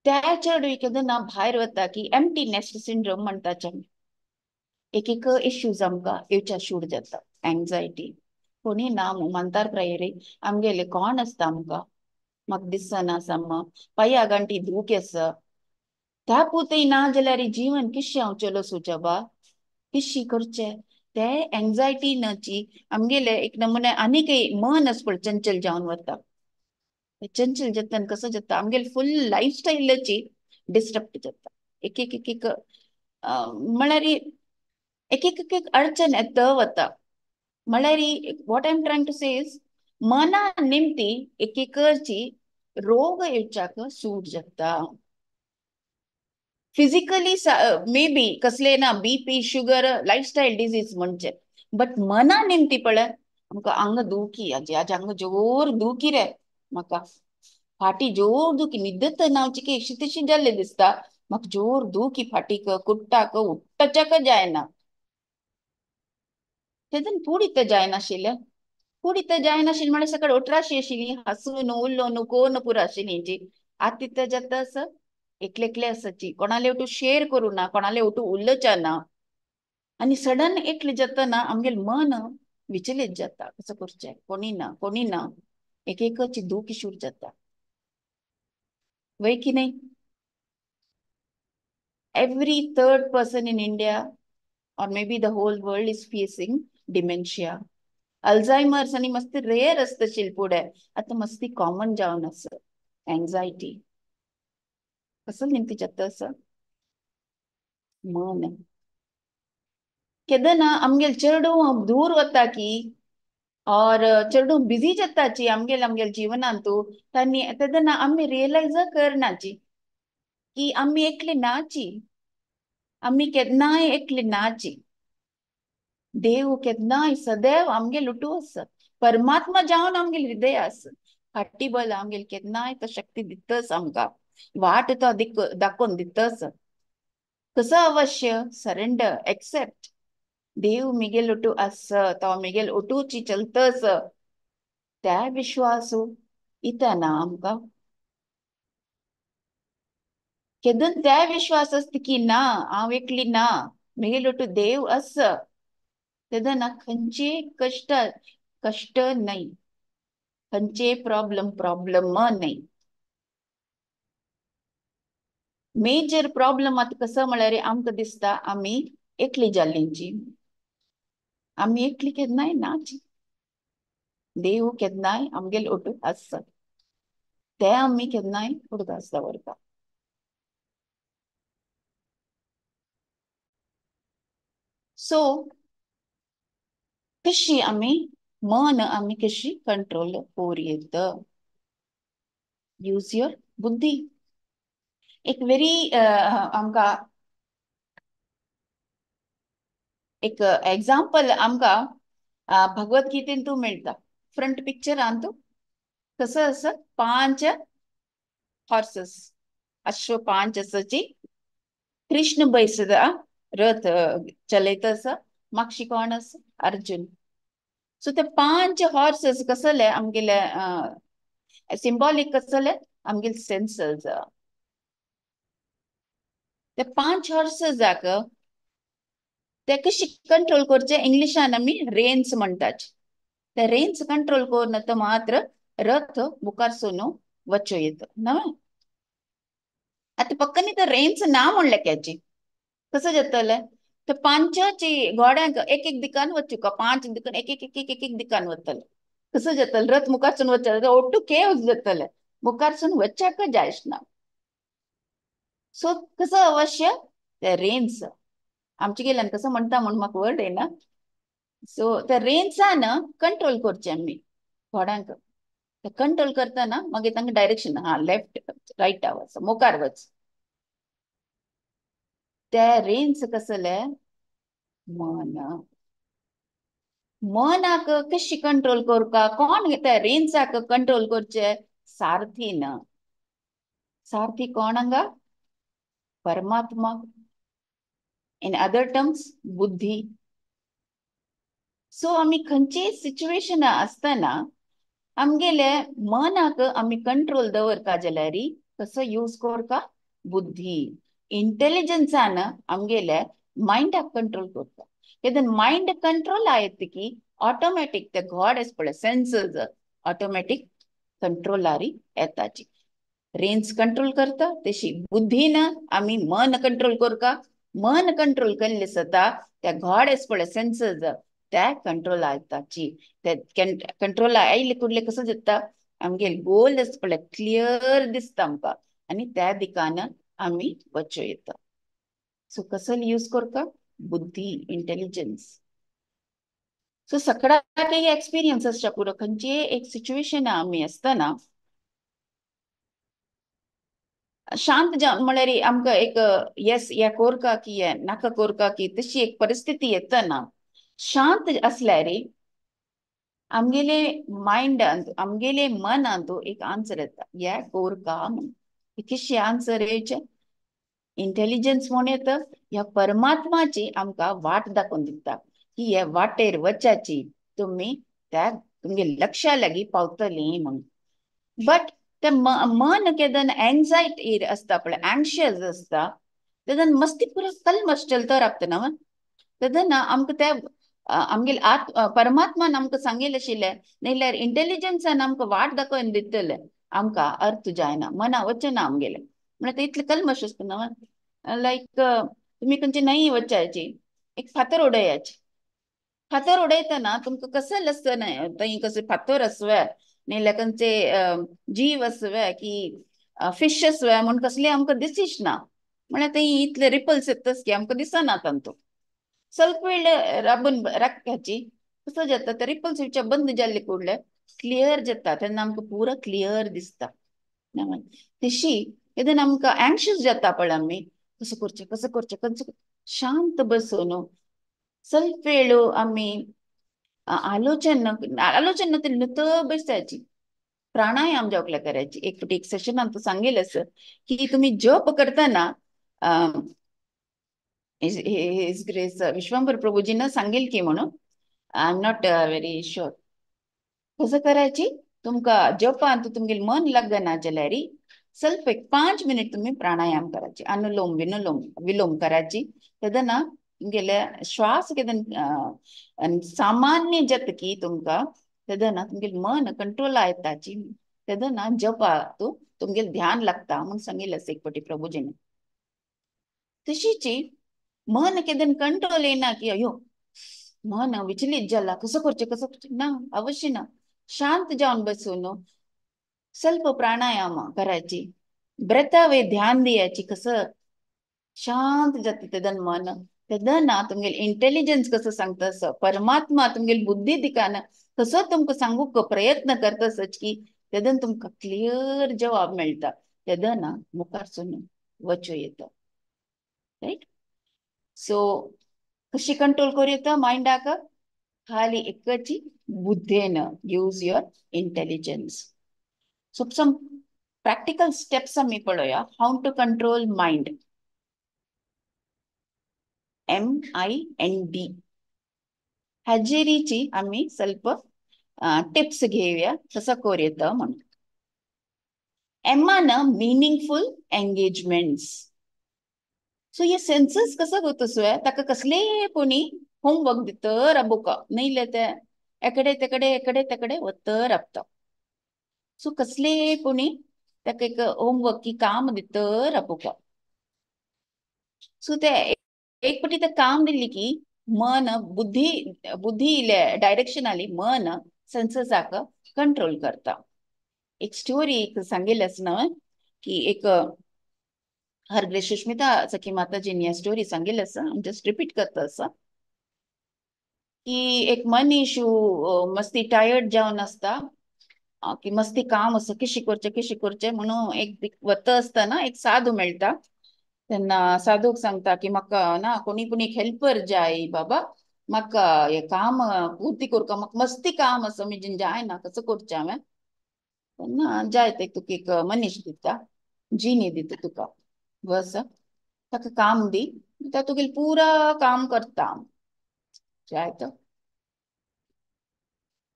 त्या चेडू केदना भायर वता की एम्प्टी नेस्ट सिंड्रोम म्हणटाचे एक इश्यूज आमकां येवच्या शूट जाता एंजायटी कोणी ना मंतार प्रायरी आमगेले कोण आसता आमकां म्हाका दिसना सम पाया गांठी दूख आसा त्या पुतय ना जाल्यार जीवन किशी हांव चलो सुचबा किशी करचे ते एंजायटी नची आमगेले एक नमुने आनीक मन आस पळय चंचल जावन वता चंचल जाता कसं जाता आमगेले फुल लायफस्टायलाची डिस्टर्ब जाता एक एक एक एक म्हळ्यार एक एक एक अडचण येता वता म्हळ्यार what I am trying to say is मना निमती एक एकची रोग येवच्याक सूट जाता फिजिकली मे बी कसले ना बीपी शुगर लायफस्टायल डिजीज म्हणजे बट मना निमती पळय आमकां आंग दुखी आज आंग जोर दुखी रे म्हाका फाटी जोर दुखी न्हिदत नावची की अशी तशी जाल्ले दिसता म्हाका जोर दुखी फाटीक कुट्टाक उठ्ठाच्याक जायना तेदन पुडित जायनाशिल्लें पुडित जायनाशिल्लें म्हळ्यार सकाळ उठराशी आशिल्ली हसून उलोवन कोण पुरो आशिल्ली जी आतां जाता आसा एकले आसाची कोणाले वटू शेअर करू ना कोणाले वटू उल्लचा ना आणि सडन एकले जाता ना आमगेल मन विचलित जाता कसं करचें कोणी ना एक एकची दूख शूट जाता वय की नाही every third person in India or maybe the whole world is facing dementia Alzheimer's आणि मस्ती रेअर असतशील पुढे आता मस्ती कॉमन जावन आसा एंजायटी कसं निघते चत्तस मन केदन आमगेल चेडू दूर वता की और चेडू बिझी जाताची आमगेल जीवनांतू तानी तेदन आम्ही रियलाइज करनाची की आम्ही एकले नाची आम्ही केदनाय एकले नाची देव केदनाय सदैव आमगेल उठू अस परमात्मा जावन आमगेल हृदय अस फाटी बल आमगेल केदनाय तो शक्ती दितस आमका वाट तो दाखोवन दितस कसं अवश्य सरेंडर एक्सेप्ट देव मिगेल उठू अस तो मिगेल उठूची चलतस त्या विश्वासू इतना आमका केदन त्या विश्वास असत की ना हांव एकली ना मिगेल उठू देव अस तेदन खंयचे कष्ट कष्ट नाही खंयचे प्रॉब्लेम नाही मेजर प्रॉब्लेम आता कसं म्हळ्यार आमकां दिसता आम्ही एकली जाल्लींची आम्ही एकली केदनाय नाची देव केदनाय आमगेल उठू आसता ते आम्ही केदनाय उडदास दवरता सो कशी आम्ही मन आम्ही कशी कंट्रोल करूं यूज युअर बुद्धी एक वेरी आमका एक एग्जाम्पल आमका भगवद्गीतेंतू मिळता फ्रंट पिक्चर आणतो कसं असं 5 हॉर्सेस अश्व 5 असाची कृष्ण बैसदा रथ चलयतस मागशी कोण अस अर्जुन सो ते 5 हॉर्सेस कसले आमगेले सिंबॉलिक कसले आमगेल सेन्सर्स ते 5 हॉर्सेस जाक ते कशी कंट्रोल करचे इंग्लिशान आमी रेन्स म्हणटाच ते रेन्स कंट्रोल करून तो मात्र रथ मुखार सोनो वच्चो येत ना आता पक्कनी तर रेन्स ना म्हणले क्याची कसं जातले तर 5ची घोड्यांक एक एक दिकान वच्चू का 5 दिकान एक दिकान वतले कसं जातले रथ मुखारसून वच्चले ओट्टू केव्स जातले मुखारसून वच्चाक जायच ना सो कसं अवश्य ते रेन्स आमचे गेल्यान कसं म्हणता म्हणून म्हाका वर्ड येना सो त्या रेन्सान कंट्रोल करचे आमी घोड्यांक कंट्रोल करतना मागीर तांकां डायरेक्शन हा लेफ्ट राईट वच मुखार वच त्या रेन्स कसले मन मनाक कशी कंट्रोल करता कोण त्या रेन्साक कंट्रोल करचे सारथी न सारथी कोण हांगा परमात्मा इन अदर टर्म्स बुद्धी सो आम्ही खंयची सिच्युएशन असताना आमगेले मनाक आम्ही कंट्रोल दवरता जाल्यार कसं यूज करता बुद्धी इंटेलिजन्सान आमगेले माइंडाक कंट्रोल करता केदन माइंड कंट्रोल आयत की ऑटोमॅटिक ते गॉड एस पळय सेन्सर्स ऑटोमॅटिक कंट्रोलारी येताची रेन्स कंट्रोल करता तशी बुद्धीन आम्ही मन कंट्रोल करता मन कंट्रोल केल्ले सता त्या गॉड एस पळय सेन्सर्स त्या कंट्रोल आयताची ते कंट्रोल आयले कुडले कसं जाता आमगेल गोल आस पळय क्लियर दिसता आमकां आणि त्या दिकान आम्ही वच्चो येता सो कसं यूज करता बुद्धी इंटेलिजन्स सो सगळा काही एक्सपिरियन्स असता पुरो खंयची एक सिच्युएशन आम्ही असताना शांत जावन म्हळ्यार आमकां एक येस या कोरका की ये नाका कोरका की तशी एक परिस्थिती येतना शांत असल्यार आमगेले माइंडांत आमगेले मनांत एक आन्सर येता या कोरका म्हणून कशी आन्सर येवचे इंटेलिजन्स म्हूण येता ह्या परमात्माची आमकां वाट दाखोवन दिता की हे वाटेर वचाची तुम्ही त्या तुमगे लक्षा लागीं पावतली म्हणून बट ते मन केदन एंजायटी असता पळय एंशियस असता तेदन मस्ती पुरो कल्मश चलता रावतना तेदन आमकां ते आमगेले परमात्मान आमकां सांगेल आशिल्ले नाल्यार इंटेलिजन्सान आमकां वाट दाखोवन दितले आमकां अर्थ जायना मना वचना आमगेले म्हळ्यार ते इतले कल्मश आसतना लायक तुम्ही खंयची न्हंय वचायची एक फातर उडयाची फातर उडयतना तुमकां कसं आसतना थंय कसं फातर आसवे नाल्यार खंयचे जीव आसवे की फिशस म्हण कसले आमकां दिसीच ना, म्हळ्यार ते इतले रिपल्स येतच की आमकां दिसना तांतू. ಸ್ವಲ್ಪ वेळ राबून राखपाची, कसो जाता ते रिपल्स बंद जाल्ले कुडले क्लियर जाता, तेन्ना आमकां पुरो क्लियर दिसता. तशी केदन आमकां एंग्शियस जाता पळय आमी, कसं करचें कसं करचें कसं शांत बसून ಸ್ವಲ್ಪ वेळ आमी आलोचन आलोचन नुत बसायची, प्राणायाम जावकला करायची. एक सेशनात तू सांगेलस की तुम्ही जप करताना हिज ग्रेस विश्वंभर प्रभूजीनं सांगेल की म्हणून, I am not very sure कसं करायची. तुमका जपान तुमगे मन लागना जाल्यार ಸ್ವಲ್ಪ एक 5 मिनिट तुम्ही प्राणायाम करायचे, अनुलोम विनुलोम विलोम करायची. तेदना तुमगेले श्वास केदन सामान्य जत की तुमका तेदना तुमगे मन कंट्रोल येताची, तेदना जपा तू तुमगे ध्यान लागता म्हणून सांगितलं एक पटी प्रभूजीने. तशीची मन केदन कंट्रोल येना की अयो मन विचलित झाला कसं करचे ना, अवश्य ना. शांत जाऊन बसून ಸ್ವಲ್ಪ प्राणायाम करायची, ब्रेथावे ध्यान द्यायची. कसं शांत जाते तेदन मन, तेदना तुमगे इंटेलिजन्स कसं सांगतस, परमात्मा तुमगे बुद्धी दिकान कसं तुमका सांगूक प्रयत्न करतसच की तेदन तुमका क्लियर जवाब मेळटा, तेदना मुखारसून वचू येतं. राईट. सो कशी कंट्रोल करू येतं माइंडाक, खाली एकची बुद्धेन use your intelligence. So some practical steps आम्ही पळूया how to control mind. MIND हजेरीची आम्ही ಸ್ವಲ್ಪ टिप्स घेऊया कसं करू येतं म्हणून. एम्मान मीनिंगफुल एंगेजमेंट्स. सो हे सेन्सस कसं होतस ताका कसले कोणी होमवर्क दित रबुक नाही ते एकडे तेकडे वत रबता. सो कसले कोणी ताका एक होमवर्क की काम दित रबुक. सो ते एक पटी ते काम दिल्ली की मन बुद्धी बुद्धी डायरेक्शन आली मन सेन्ससाक कंट्रोल करता. एक स्टोरी सांगेलच ना की एक हर ग्रेस सुष्मिता सखी माताजींनी स्टोरी सांगेल असं जस्ट रिपीट करत असं की एक मनीस मस्ती टायर्ड जावन असता की मस्ती काम असं किशी करचे म्हणून एक वत असताना एक साधू मेळटा. त्यांना साधूक सांगता की म्हाका ना कोणी एक हेल्पर जाय बाबा, म्हाका हे काम पूर्ती करूका, म्हाका मस्ती काम असं म्हणजे जाय ना कसं करचें हांवें. तेन्ना जाय ते तुका एक मनीस दिता, जिनी दिता तुका, बस ताका काम दी, तुगेल पूरा काम करता. जाय तो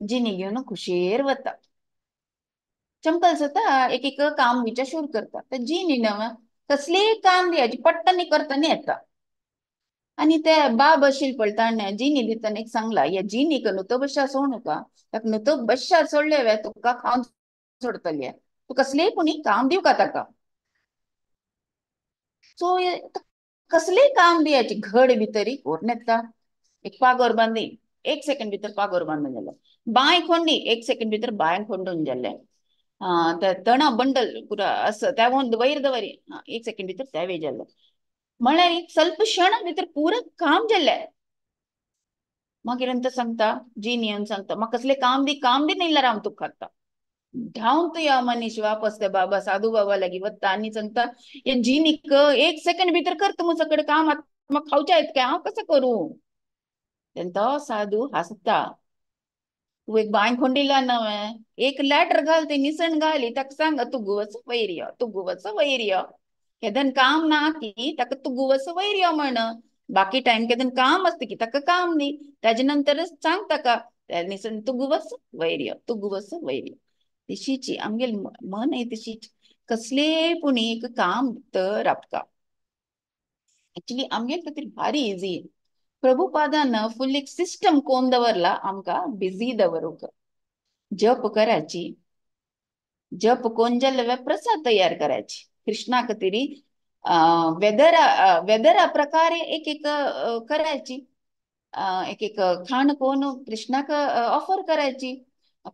जिनी घेऊन खुशेर वता. चंपल जाता एक काम विचार सुरू करता. तर जिनी नव कसले काम द्यायची पट्टनी करता येता. आणि ते बाब आशिल पळता जिनी दिताना एक सांगला या जिनीक नुतो बशा सोडू का, ताका नुतो बशा सोडले वे तुका खावन सोडतले, तू कसले कोणी काम दिव का ताका. सो कसले काम द्यायचे घड भितरी कोण येता. एक पागोर बांदी 1 सेकंड भितर पागोर बांधून जाले, बाय खोंडी 1 सेकंड भितर बाय खोंडून जाले, तणा बंडल पुरा असं त्या वयर दवरी 1 सेकंड भितर त्यावे जाले. म्हळ्यार एक ಸ್ವಲ್ಪ क्षण भितर पुरं काम जाले. मागीर अंत सांगता जीन येवन सांगता म्हाका कसले काम दी नाही हांव तुका खाता. धांवन तू या मनीस वापस ते बाबा साधू बाबा लागी वत्ता आणि सांगता या जीनीक 1 सेकंड भितर कर तू सगळं काम, म्हाका खावचे आहेत काय, हांव कसं करू. तेन्ना साधू हसता, तू एक बाय खोंडीला नव्हे एक लॅटर घाल ते निसण घाली ताका सांग तुगुवच वैर्य केदन काम ना की ताका तुगुवच वैर्य म्हण. बाकी टाइम केदन काम असते की ताका काम दी, त्याच्या नंतरच सांग ताका निसण तुगुवच वैर्य. तशीची आमगेल मन आहे तशीच कसले पुणी एक काम तर आपका ऍक्च्युली आमगेल खातीर भारी इझी. प्रभुपादान फुल एक सिस्टम कोण दवरला आमका बिझी दवरूक. जप करायची, जप कोण जाल्ले प्रसाद तयार करायची कृष्णाक तरी वेदरा प्रकारे एक करायची. एक खाण कोण कृष्णाक ऑफर करायची.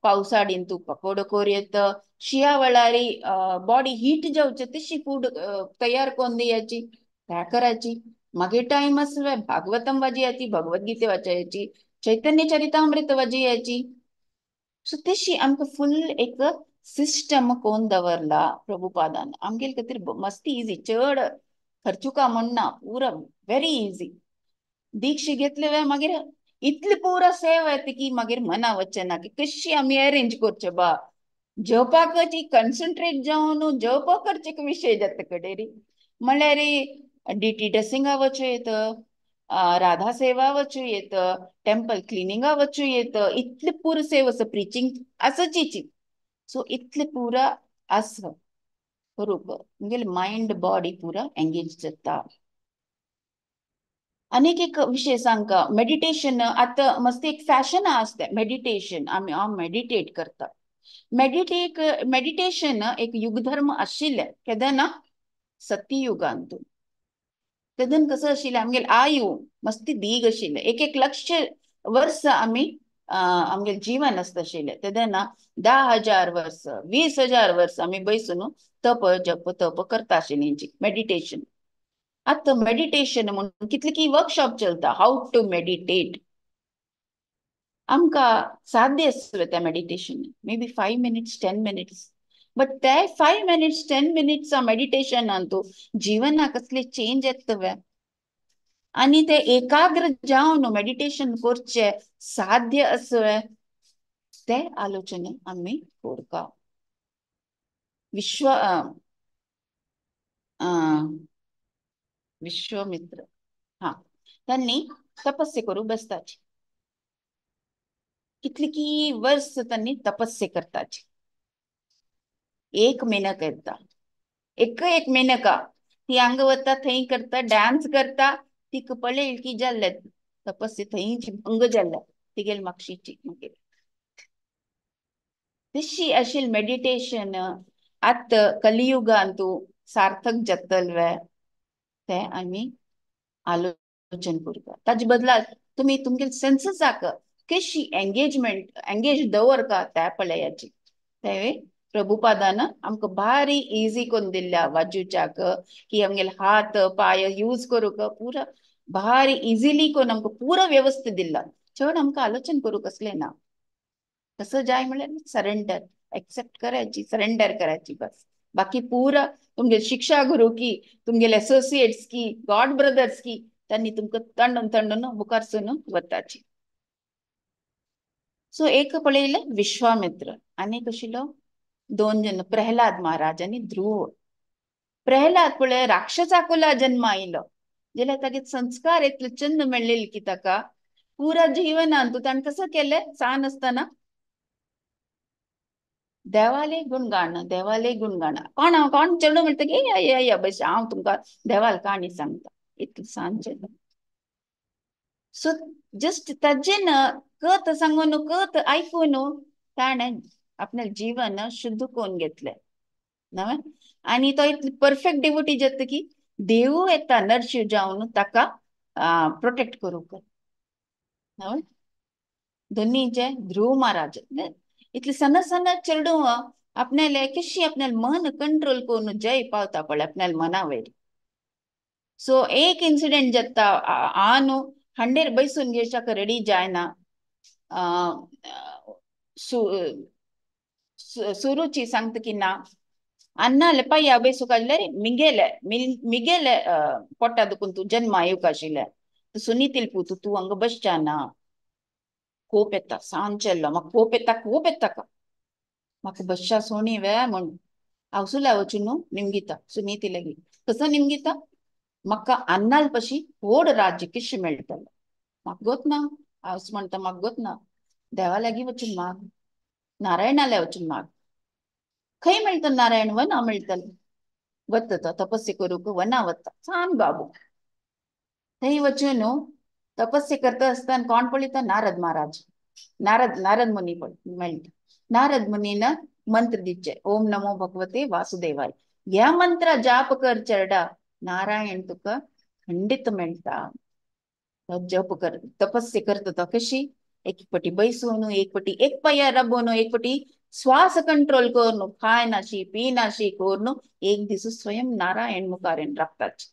पावसाडीन तू पकोड कोर येत, शियावळारी बॉडी हीट जावचे तशी फूड तयार कोण दियाची त्या करायची. मागे टाइम असवे भागवतम वाजयाची, भगवद्गीते वाचायची, चैतन्य चरितामृत वाजयाची. सो तशी आमकां फुल एक सिस्टम कोण दवरला प्रभुपादान. आमगेल खातीर मस्ती इजी, चड खर्चुका म्हणना, पुरा व्हेरी इजी. दीक्ष घेतले वे मागीर इतले पुरा सेव येता की मागीर मना वचना की कशी आमी अरेंज करचे बा. जेवपाकची कॉन्सन्ट्रेट जावन जेवपा करचे विषय जाता कडेरी. म्हळ्यार डीटी ड्रेसिंगा वचूं येत, राधा सेवा वचूं येत, टेम्पल क्लिनिंगा वचूं येत, इतले पुरो सेव आसा, प्रिचिंग आसचीची. सो इतले पुरा आस बरोबर म्हणजे माइंड बॉडी पुरा एंगेज जाता. अनेक एक विषय सांगता मेडिटेशन. आता मस्त एक फॅशन असते मेडिटेशन, आम्ही हांव मेडिटेट करता. मेडिटेशन एक युगधर्म आशिल्ले केदना सत्ययुगांतून. तेदन कसं आशिल्लें आमगेल आयु मस्ती दीग आशिल्ले, एक एक लक्ष वर्ष आमी आमगेल जीवन आसता आशिल्लें. तेदना 10,000 वर्ष 20,000 वर्ष आमी बैसून तप जप तप करता आशिल्लीं मेडिटेशन. आता मेडिटेशन म्हणून कितले की वर्कशॉप चलता, हाऊ टू मेडिटेट. आमकां साध्य आसलें त्या meditation may be 5 minutes 10 minutes, but ते 5 minutes 10 minutes मेडिटेशनान तू जिवनाक कसले चेंज येतवे आणि ते एकाग्र जावन मेडिटेशन करचे साध्य असवे ते आलोचने आम्ही करता. विश्वामित्र हा त्यांनी तपस्या करू बसताची. कितली की वर्ष त्यांनी तपस्या करताची. एक मेनक येता, एक मेनका ती अंग वता थंय करता, डान्स करता, ती पळयली की जाल्ले तपस्या थंय भंग जाल्ले तिगेल मागशीची. मागीर तशी आशिल्ली मेडिटेशन आत कलियुगांतू सार्थक जातलवे ते आम्ही आलोचन करता. ताजे बदला तुम्ही तुमगे सेन्सेसाक कशी एंगेज दवरता त्या पळयाची. ते प्रभुपादान आमकां भारी इजी करून दिल्या वाजूच्याक की आमगेले हात पाय यूज करूक पुरा भारी इजिली करून आमकां पुरा व्यवस्थित दिला. चड आमकां आलोचन करूक असले ना. कसं जाय म्हळ्यार सरेंडर एक्सेप्ट करायची, सरेंडर करायची बस. बाकी पूरा तुमगे शिक्षा गुरु की तुमगेले असोसिएट्स की गॉड ब्रदर्स की त्यांनी तुमकां तंडून तंडून मुखारसून वताची. सो एक पळयले विश्वामित्र आनी आशिल्लो 2 जन, प्रल्हाद महाराज आनी ध्रुव. प्रल्हाद पळय राक्षसाकुला जन्म आयलो जाल्यार तागे संस्कार इतले चंद मेळिल्ले की ताका पुरा जिवनांत ताणें कसं केलें सान आसतना देवाले गुणगाण कोण चेडूं म्हणटा की या बस हांव तुमकां देवाल काणी सांगता इतलें सांचे. सो जस्ट ताजेन कथ सांगून कथ आयकून ताणें आपले जीवन शुद्ध करून घेतले नवे. आणि तो इतलो परफेक्ट डिवोटी जाता की देव येता नरशिव जावन ताका प्रोटेक्ट करूंक नवे. दोनीचे ध्रुव महाराज इतले सन्न सन्न चेडूं आपणाले कशी आपणाल मन कंट्रोल करून जय पावता पळय आपणाल मना वयर. सो एक इन्सिडेंट जाता हांव न्हू हांडेर बैसून घेवच्याक रेडी जायना. सुरुची सांगता की ना अन्न लेपय्या बैसू काडले मिगेले पोटा दुखून तू जन्म येवक आशिल्ले. सुनीतील पूत तू हांगा बसच्या ना. कोप येता सांचेल्लो म्हाका कोप येता का म्हाका बसच्या सोणी वे म्हणून हांव सुला वचून न्हू निमगिता सुनीती लागीं. कसो निमगिता म्हाका अन्नाल पशी व्हड राज्य कशें मेळटलें म्हाका गोत ना. हांव म्हणटा म्हाका गोत ना. देवा लागीं वचून माग, नारायणाले वचून माग. खंय मेळटा नारायण? वना मेळटलें. वता तो तपस्या करूंक वना वता सांग बाबू. थंय वचून तपस्या करता आसतना कोण पळयता? नारद महाराज. नारद मुनी मेळटा. नारद मुनीन मंत्र दिचे ओम नमो भगवते वासुदेवाय. ह्या मंत्र जाप कर चेडा नारायण तुका खंडित मेळटा. जप कर तपस्या करता तो कशी एक पटी बैसून एक पटी एक पांयार राबून एक पटी श्वास कंट्रोल करून खाय नाशी पी नाशी करून एक दिस स्वयं नारायण मुखारेन राखताच.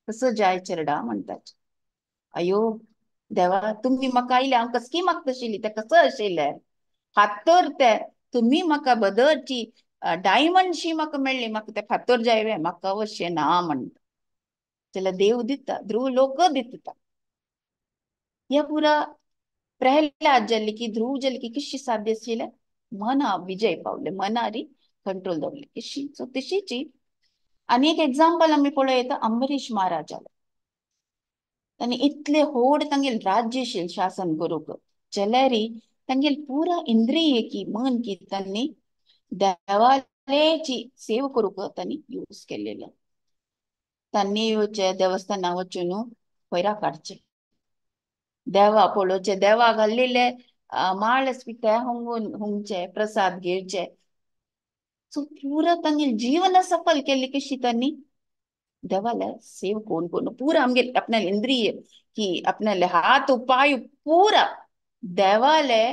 कसं जाय चेरडा म्हणताच, अयो देवा तुम्ही म्हाका आयले हांव कसकी मागतशिली ते कसं आशिल्लें, फातर ते तुम्ही म्हाका बदरची डायमंडशी म्हाका मेळ्ळी, म्हाका ते फातर जायवे म्हाका अवश्य ना म्हणटा. जाल्यार देव दिता, ध्रुव लोक दिता. हे पुरा प्रहलाद जाल्ले की ध्रुव जाल्ले की कशी साध्य आशिल्लें, मना विजय पावले, मनारी कंट्रोल दवरले कशी. सो तशीची आनी एक एग्जाम्पल आमी पळयता अंबरीश महाराजाले. तांणी इतले व्हड तांगेल राज्य आशिल्लें शासन करूंक, जाल्यार तांगेल पुरा इंद्रिय की मन की तांणी देवालेची सेवा करूंक तांणी यूज केलेले. तांणी येवचे देवस्थाना वचून पयरा काडचे, देवा पळोवचे, देवा घाल्लेले माळ आसपी ते हुंगचे, प्रसाद घेवचे. सो पुरा तांगेल जीवन सफल केले कशी तांणी देवाले सेव कोण कोण पूरा आमगे अपने इंद्रिय की अपने हाथ पाय पूरा देवाले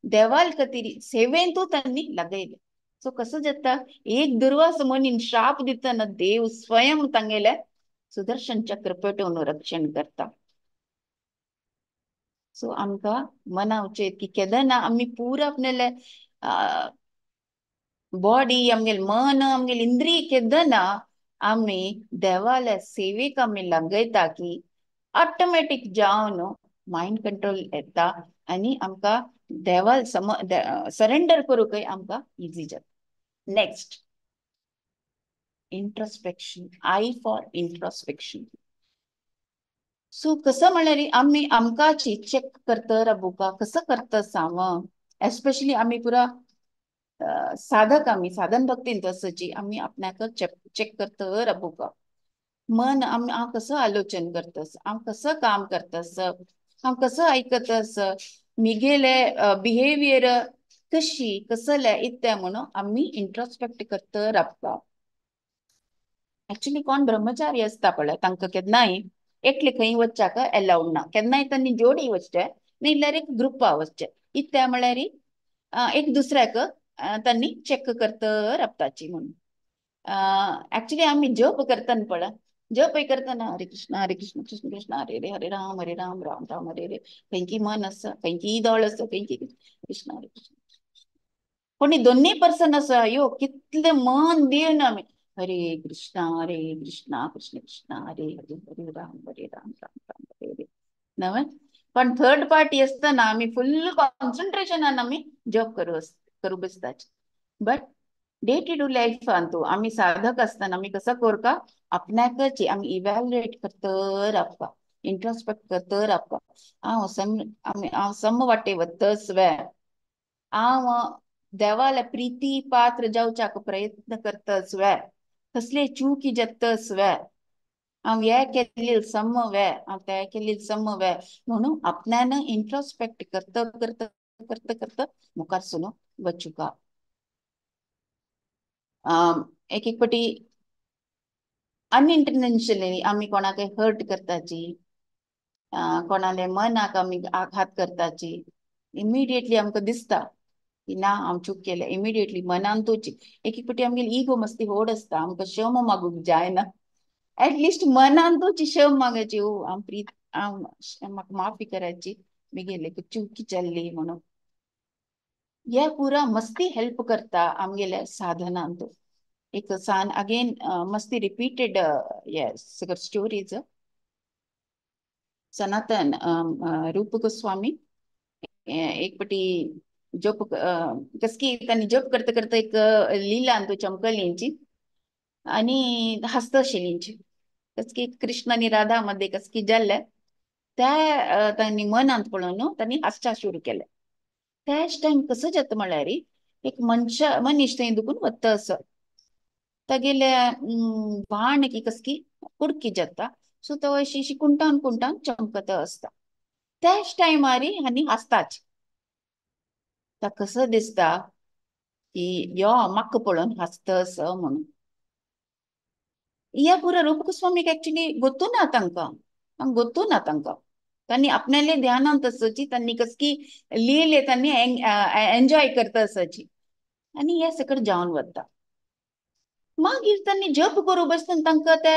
देवाल कतिरी सेवेंतू तांणी लागयले. सो कसं जाता, एक दुर्वास मनीन श्राप दितना देव स्वयं तांगेले सुदर्शन चक्र पेटवून रक्षण करता. सो आमकां मनावचे की केदना आमी पूरा आपल्याले बॉडी आमगेल मन आमगेल इंद्रिय केदना आमी देवाले सेवेक आमी लागयता की ऑटोमॅटिक जावन माइंड कंट्रोल येता आनी आमकां देवाल सरेंडर करूंकय आमकां इजी जाता. Next introspection, I for introspection. So कसं म्हणल्यार आमी आमकांची चेक करता राबुका कसं करता सांग, एस्पेशली आमी पुरा साधक आमी साधन भक्तीन तसची आमी आपणाक चेक करता राबुका. मन हांव कसं आलोचन करतस, हांव कसं काम करतस, हांव कसं आयकतस, मिगेले बिहेवियर कशी कसले इत्ते म्हणून आमी इंट्रोस्पेक्ट करता राबता. एक्चुअली कोण ब्रह्मचारी असता पळय तांकां केन्नाय एकले खंय वचच्याक अलाउड ना, केन्नाय तांणी जोडी वचचे नाल्यार एक ग्रुपा वचचे. इत्ते म्हळ्यार एक दुसऱ्याक तांणी चेक करता राबताची म्हणून. एक्चुअली आमी जप करतना पळय, जप करतना हरे कृष्ण कृष्ण कृष्ण हरे राम राम राम हरे हरे, खंयकी मन आसा खंयकी दोळ आसा खंयकी कृष्ण हरे कृष्ण. पण दोन्ही पर्सन आसा अयो कितले मन दिवन आमी हरे कृष्ण कृष्ण कृष्ण हरे हरे हरे राम राम राम हरे हरे नवे. पण थर्ड पार्टी असताना आमी फुल कॉन्सन्ट्रेशनान आमी जप करू बसताच. बट डे टू डे लायफान आमी साधक असताना आमी कसं करता, आपणाकची आमी इवॅल्युएट करता राबता, इंट्रोस्पेक्ट करता राबता. हांव सम वाटे वतस वे, हांव देवाला प्रीती पात्र जावच्याक प्रयत्न करतस वे, कसले चूकी जातस वे, हांव हे केल्ले सम वे, हांव ते केल्ले सम वे म्हणून आपणान इंट्रोस्पेक्ट करता करता करता करता मुखार सुनो वचुका. एक एक पाटी अनइंटेन्शनली आमी कोणाकय हर्ट करताची, कोणाले मनाक आमी आघात करताची, इमिडिएटली आमकां दिसता की ना हांव चूक केलें. इमिडिएटली मनान तोची एक एक पाटी आमगेली इगो मस्ती व्हड आसता, आमकां क्षम मागूंक जायना. एटलिस्ट मनान तोची क्षम मागची, ओ हांव म्हाका माफी करायची म्हगेले चूक जाल्ली म्हणून. हे पुरा मस्ती हेल्प करता आमगेले साधनांत. एक सान अगेन मस्ती रिपीटेड सगळं स्टोरीज. सनातन रूप गोस्वामी एक पटी जप कसकी तांणी जप करता करता एक लीला तो चमकलींची आणि हस्त आशिल्लींची कसकी कृष्ण आणि राधा मध्ये कसकी जाल्ले त्या तांणी मनांत पळोवन तांणी हासच्या सुरू केले. त्याच टाइम कसं जाता म्हळ्यार एक मनीस थंय दुखून वता असो तागेले बाण की कसकी उडकी जाता. सो तो अशी कुंटान कुंटान चमकत असता. त्याच टायमार आनी हासताच. ताका कसं दिसता की यो म्हाका पळोवन हासतस म्हणून. या पुरा रूप गोस्वामीक एक्चुअली गोतू ना तांकां गोतू ना तांकां. तांणी आपणाले ध्यानांत असची तांणी कसकी लीले तांणी एन्जॉय करता असची. आणि हे सकट जावन वता. मागीर तांणी जप करू बसतना तांकां ते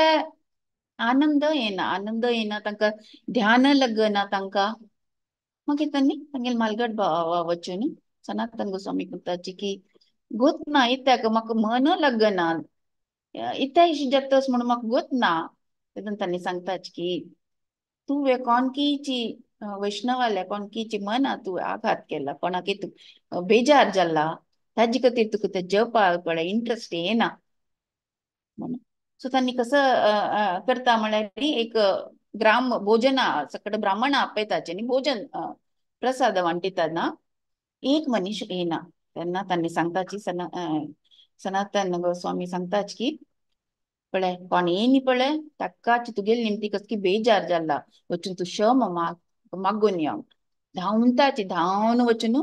आनंद येना तांकां ध्यान लगना तांकां. मागीर तांगेले मालगड भावा वचून सनातन गोस्वामी म्हणटाची की गोतना इत्याक म्हाका मन लगना इत्या जतस म्हणून म्हाका गोतना. तेन्ना तांणी सांगताच की तुवें कोणकीची वैष्णवाल्या कोणकीची मना तुवें आघात केला, कोणाक तू बेजार जाला, ताजे खातीर तुका ते जपाक पळय इंट्रस्ट येना म्हणून. सो तांणी कसं करता म्हळ्यार एक ग्राम भोजना सकट ब्राह्मण आपयताचे आनी भोजन प्रसाद वांटितना एक मनीस येना. तेन्ना तांणी सांगताची सनातन गोस्वामी सांगताच की पळय कोण येनी पळय ताकाच तुगेली निमती कसकी बेजार जाला, वचून तू क्षम मागून यो. धांवन वचून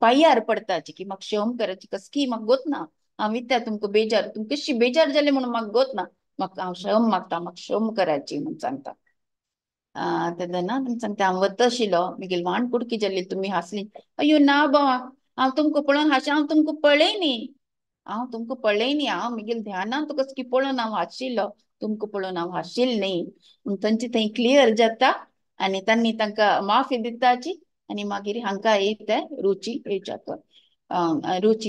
पांयार पडताची की म्हाका क्षम कराची कसकी म्हाका गोतना, हांव वित्या तुमकां बेजार, तुमकां कशी बेजार जाले म्हणून म्हाका गोतना, म्हाका हांव क्षम मागता, म्हाका क्षम कराची म्हणून सांगता. तेन्ना सांगता हांव वता आशिल्लो, म्हगेली वाण कुडकी जाल्ली, तुमी हांसली. अयो ना बाबा, हांव तुमकां पळोवन हांशें, हांव तुमकां पळयनी, हांव म्हगेल्या ध्यानांत कसकी पळोवन हांव हांशिल्लो, तुमकां पळोवन हांव हांशिल्लें न्ही म्हूण तांचे थंय क्लियर जाता. आनी तांणी तांकां माफी दिताची आनी मागीर हांकां ते रुची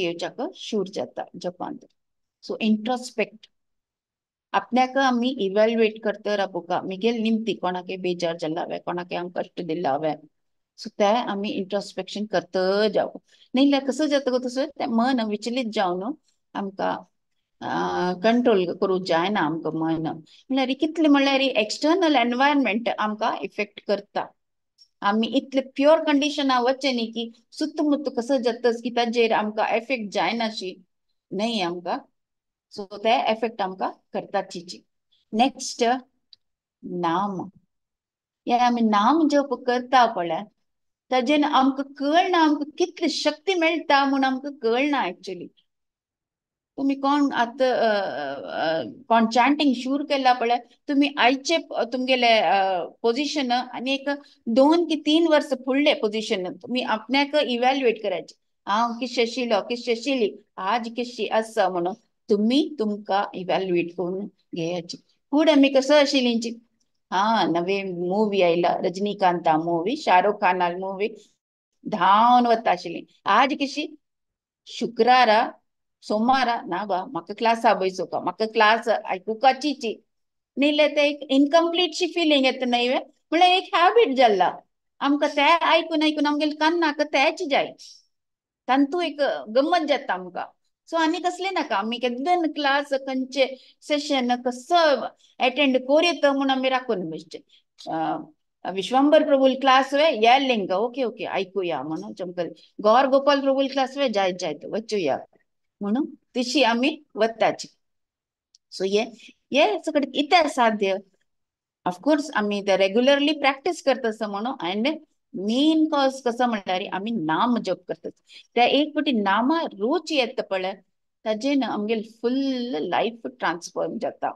येवच्याक शूर जाता जपांत. सो इंट्रोस्पेक्ट आपल्याक आमी इवॅल्युएट करता रावपुका, म्हगेली निमती कोणाक बेजार जाला हांवें, कोणाक हांव कश्ट दिला हांवें. सो ते आमी इंट्रोस्पेक्शन करता जावं, न्ही जाल्यार कसो जाता गो तसो ते मन विचलीत जावन आमकां कंट्रोल करूंक जायना आमकां मन. म्हळ्यार कितले म्हळ्यार एक्सटर्नल एनवायरमेंट आमकां इफेक्ट करता. आमी इतले प्युअर कंडिशनां वच्चे न्ही की सुत्तमुत्त कसो जातस की ताजेर आमकां एफेक्ट जायनाशी न्ही आमकां. सो ते एफेक्ट आमकां करताची. नेक्स्ट नाम. हे आमी नाम जप करता पळय ताजेन आमकां कळना आमकां कितली शक्ती मेळटा म्हूण आमकां कळना एक्चुअली. तुम्ही कोण चॅन्टिंग शूर केला पळय, तुम्ही आयचे तुमगेले पोझिशन आनी एक 2 की 3 वर्स फुडले पोझिशन तुम्ही आपल्याक इवॅल्युएट करायचे. हांव किशें आशिल्लो, किशें आशिल्ली, आज कशी आसा म्हणून तुम्ही तुमकां इवॅल्युएट करून घेयाची. फूड आमी कसो आशिल्ली, नवे मुवी आयला रजनीकांता मुवी, शाहरुख खाना मुवी धांवन वता आशिल्ली. आज कशी शुक्रारा सोमारा ना बा म्हाका क्लासा बसोवपा, म्हाका क्लास आयकुपाची न्ही ते एक इनकम्प्लीटशी फिलींग येता न्ही म्हळ्यार एक हॅबिट जाला आमकां ते आयकून आमगेले कान्नाक तेच जाय, तांतू एक गंमत जाता आमकां. सो आनी कसले नाका, आमी केन्ना क्लास खंयचे सेशन कसो अटेंड करीत म्हणून आमी राखून बसचे. विश्वंबर प्रभू क्लास वे येल्लिंग ओके ओके आयकुया म्हणून चमकल, गौर गोपाल प्रभू क्लास वे जायत वचूया म्हणून तशी आमी वताची. सो ये सगळें कितें साध्य ऑफकोर्स आमी ते रेग्युलरली प्रॅक्टीस करता म्हणून. अँड मेन कॉज कसं म्हणल्यार आमी नाम जप करतात. त्या एक फावटी नामा रोच येता पळय ताजेन आमगेल फुल लायफ ट्रान्सफॉर्म जाता.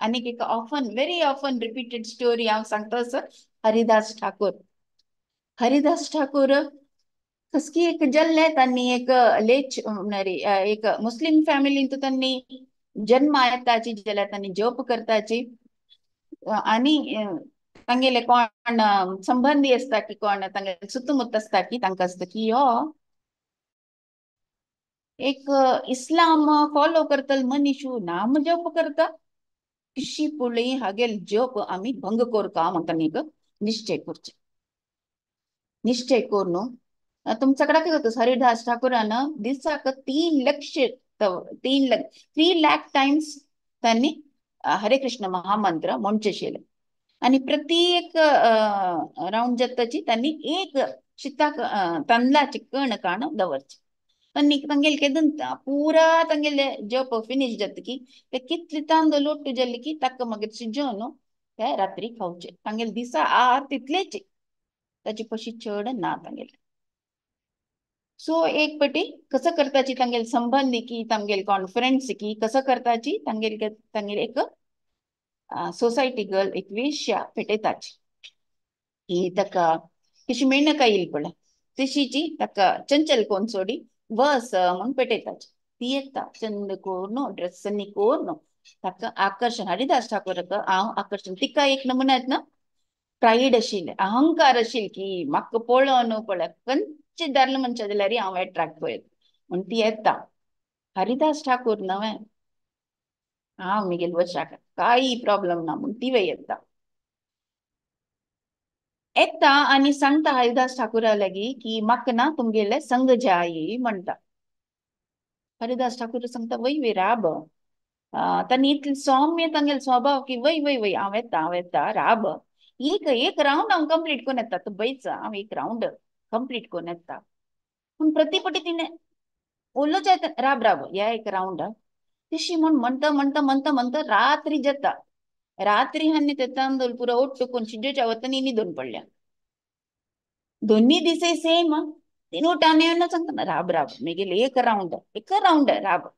आनी एक व्हेरी ऑफन रिपीटेड स्टोरी हांव सांगता सर. हरिदास ठाकूर कसकी एक जल्ले तांणी एक लेच म्हणल्यार एक मुस्लिम फॅमिलींत तांणी जन्म येताची जाल्यार तांणी जप करताची. आनी तांगेले कोण संबंधी असता की कोण तांगेले सुತ್ತमुत्त असता की तांकां असता की हो एक इस्लाम फॉलो करतल मनीस नाम जप करता, कशी पुळी हागेल जप आमी भंग करता म्हणटा न्ही निश्चय करचे. निश्चय करून तुमच्या कडे कितें जाता, हरिदास ठाकुरान दिसाक 3 लाख टाइम्स तांणी हरे कृष्ण महामंत्र म्हणचे आशिल्ले. आनी प्रत्येक राउंड जाताची तांणी एक शिताक तांदळाची कण काण दवरची. तांगेले केदन पुरा तांगेले जप फिनिश जाता की ते कितले तांदूळ लोट्टू जाल्ले की ताका मागीर शिजोवन ते रात्री खावचे. तांगेले दिसा आहार तितलेच, ताचे पशी चड ना तांगेले. सो एक पटी कसं करताची तांगेले संबंधी की तांगेले कॉन्फरन्स की कसं करताची तांगेले एक सोसायटी गर्ल एक वेश्या पेटयताची की ताका कशी मेहनत येईल पळय तशीची ताका चंचल कोण सोडी वस म्हणून पेटयताची ती येता चंद कोरनो ड्रेसनी कोरनो ताका आकर्षण हरिदास ठाकूर हांव आकर्षण तिका एक नमुना ना प्राईड आशिल्ले अहंकार आशिल्ले की म्हाका पळोवन पळय खंयचे दादले मनशा जाल्यार हांव एट्रॅक्ट पळयत म्हणून ती येता हरिदास ठाकूर नवे हांव मिगेल वशाक काही प्रॉब्लेम ना म्हणून ती येता येता आणि सांगता हरिदास ठाकूरा लागी की म्हाका ना तुमगेले संग जायी म्हणटा हरिदास ठाकूर सांगता वय वय राब तांणी इतले सौम्य तांगेले स्वभाव की वय वय वय हांव येता राब एक राउंड हांव कंप्लीट करून येता तू बैच हांव एक राउंड कंप्लीट करून येता पूण प्रतिपटी तिने उलोच येता राब राब या एक राउंड तशी म्हण म्हणता म्हणता म्हणता म्हणता रात्री जाता रात्री हानी ते तांदूळ पुरो ओट्टुकून शिजोच्या वतनी न्हिदून पडल्या दोन्ही दिसे सेम तीन उठाने सांगता राब राब मिगेल एक राउंड राब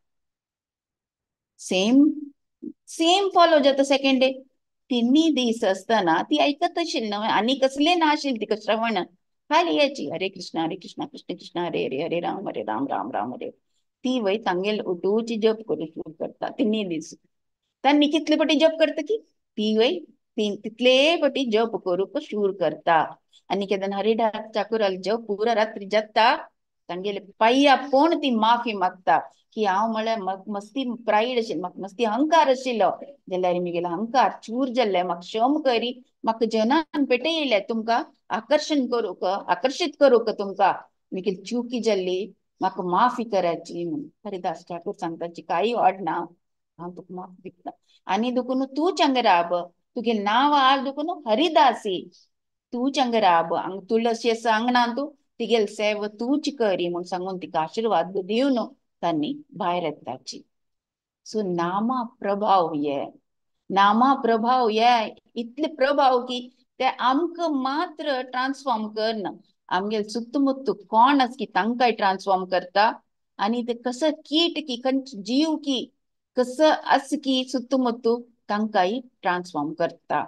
सेम सेम फॉलो जाता सेकंड डे तिन्ही दीस असताना ती ऐकत आशिल्ली न्हय आनी कसले ना आशिल्ली तिका श्रवण खाली याची हरे कृष्ण कृष्ण कृष्ण हरे हरे हरे राम राम राम हरे ती वय तांगेल उठूची जप करू सुरू करता तिन्ही दीस तांणी कितले पटी जप करता की ती वय तितले पटी जप करूक शूर करता आणि केदन हरिदास ठाकूर जप पुरा रात्री जाता तांगेले पायया पोण ती माफी मागता की हांव म्हळ्यार मस्ती प्राईड आशिल्ली म्हाका मस्ती अहंकार आशिल्लो जाल्यार मिगेलो अहंकार चूर जाल्ले म्हाका क्षम करी म्हाका जनान पेटयले तुमकां आकर्षित करूक तुमकां मिगेल चुकी जाल्ली म्हाका माफी कराची म्हणून हरिदास ठाकूर सांगताची काही वाड ना हांव तुका माफी दिता आनी दुखून तूं चंगराब तुगे नांव आज दुखून हरिदासी तू चंगराब तुळशी सांगना तू तिगेल सेव तूच करी म्हणून सांगून तिका आशीर्वाद दिवन तांणी भायर येताची सो नामा प्रभाव ये इतले प्रभाव की ते आमकां मात्र ट्रान्सफॉर्म करना आमगे सुತ್ತमुत्त कोण आस की तांकांय ट्रान्सफॉर्म करता आणि ते कसं कीट की जीव की कसं आस की सुತ್ತमुत्त तांकांय ट्रान्सफॉर्म करता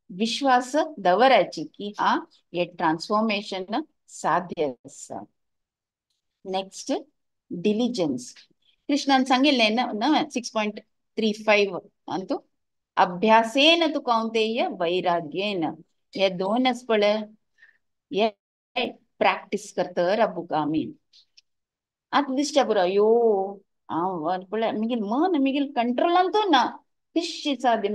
विश्वास दवराची की हा हे ट्रान्सफॉर्मेशन साध्य आसा नेक्स्ट डिलिजन्स कृष्णान सांगिल्ले ना 6.35 अंतु अभ्यासेन तु कौंतेय वैराग्येन हे दोनच पळय हे प्रॅक्टिस करता रबुका आमी आता दिसता पुरो अयो हांव पळय मिगेल मन मिगेल कंट्रोलान तो ना कशी साध्य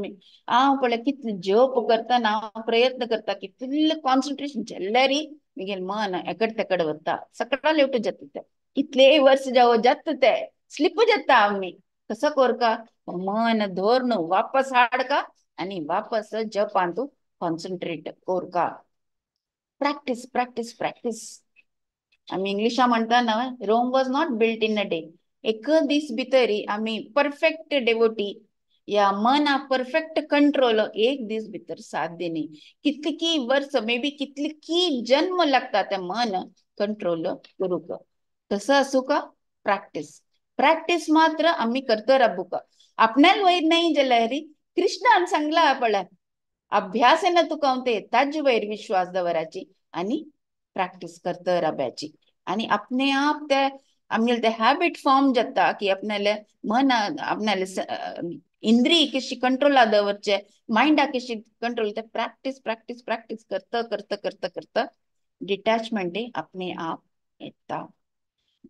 हांव पळय कितले जप करता ना प्रयत्न करता की फुल्ल कॉन्सन्ट्रेशन जाल्यारी मिगेल मन एकड तेकड वता सकळा लेवट जाता ते कितले वर्ष जावो जाता ते स्लिप जाता आमी कसं कोरका मन धोरण वापस हाडका आणि वापस जपान तू कॉन्सन्ट्रेट कोरका प्रॅक्टिस प्रॅक्टिस प्रॅक्टिस आमी इंग्लिशा म्हणटा ना Rome was not built in a day एक दीस भितरी आमी परफेक्ट डेवोटी या मना परफेक्ट कंट्रोल एक दीस भितर साध्य न्ही कितली की वर्ष मे बी कितली की जन्म लागता ते मन कंट्रोल करूक तसं असू का प्रॅक्टिस प्रॅक्टिस मात्र आम्ही करतो राबूका आपणाला वयर नाही जाल्यार कृष्णान सांगला पळय अभ्यासेन तुका ते ताज वयर विश्वास दवराची आणि प्रॅक्टिस करता राब्याची आणि अपने आप ते आमगेले ते हॅबिट फॉर्म जाता की आपणाले मन आपणाले इंद्रिय कशी कंट्रोला दवरचे माइंडा कशी कंट्रोल ते प्रॅक्टिस प्रॅक्टिस प्रॅक्टिस करता करता करता करता डिटॅचमेंट अपने आप येता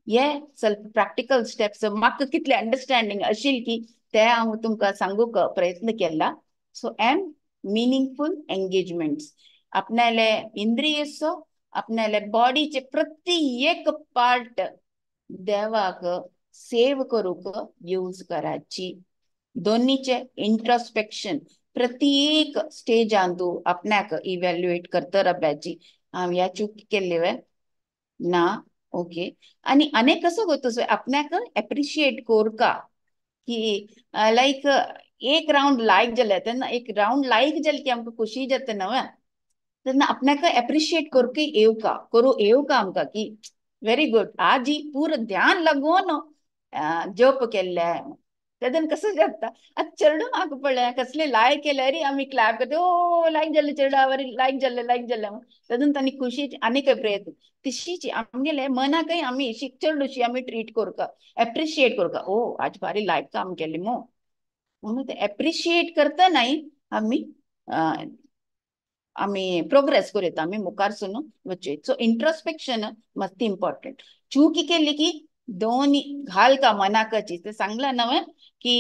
ये ಸ್ವಲ್ಪ प्रॅक्टिकल स्टेप्स म्हाका कितले अंडरस्टँडिंग आशिल्ली की ते हांव तुमकां सांगूक प्रयत्न केला सो एम मीनिंगफुल एंगेजमेंट्स आपणाले इंद्रियसो आपणाले बॉडीचे प्रत्येक पार्ट देवाक सेव करूक यूज कराची दोन्हीचे इंट्रोस्पेक्शन प्रत्येक स्टेजान तू आपणाक इव्हॅल्युएट करता राब्याची हांव ह्या चूक केल्ली वे ना ओके आणि अनेक कसं होतं आपणाक एप्रिशिएट कोरका की लाईक एक राउंड लायक जाले तेन्ना एक राउंड लायक जाले की आमकां खुशी जाता नव्हे तेन्ना आपणाक एप्रिशिएट करूक येवका आमकां की व्हेरी गुड आज ही पूर्ण ध्यान लागून जप केल्ले तेदन कसं जाता आता चेडू म्हाका पळय कसले लायक केले रे आमी क्लॅप करता ओ लायक जाल्ले चेडू लायक जाल्ले तेदून तांणी खुशी आनीक प्रयत्न तशीच आमगेले मनाकय आमी चेडूशी आमी ट्रीट करता एप्रिशिएट करता ओ आज भारी लायक काम केले मो म्हणून ते एप्रिशिएट करता नाही आमी आमी प्रोग्रेस करूं आमी मुखार सुन वचूं सो इंट्रोस्पेक्शन मस्त इम्पॉर्टंट चूक केली की दोन्ही घाल का मनाकाची ते सांगला नव की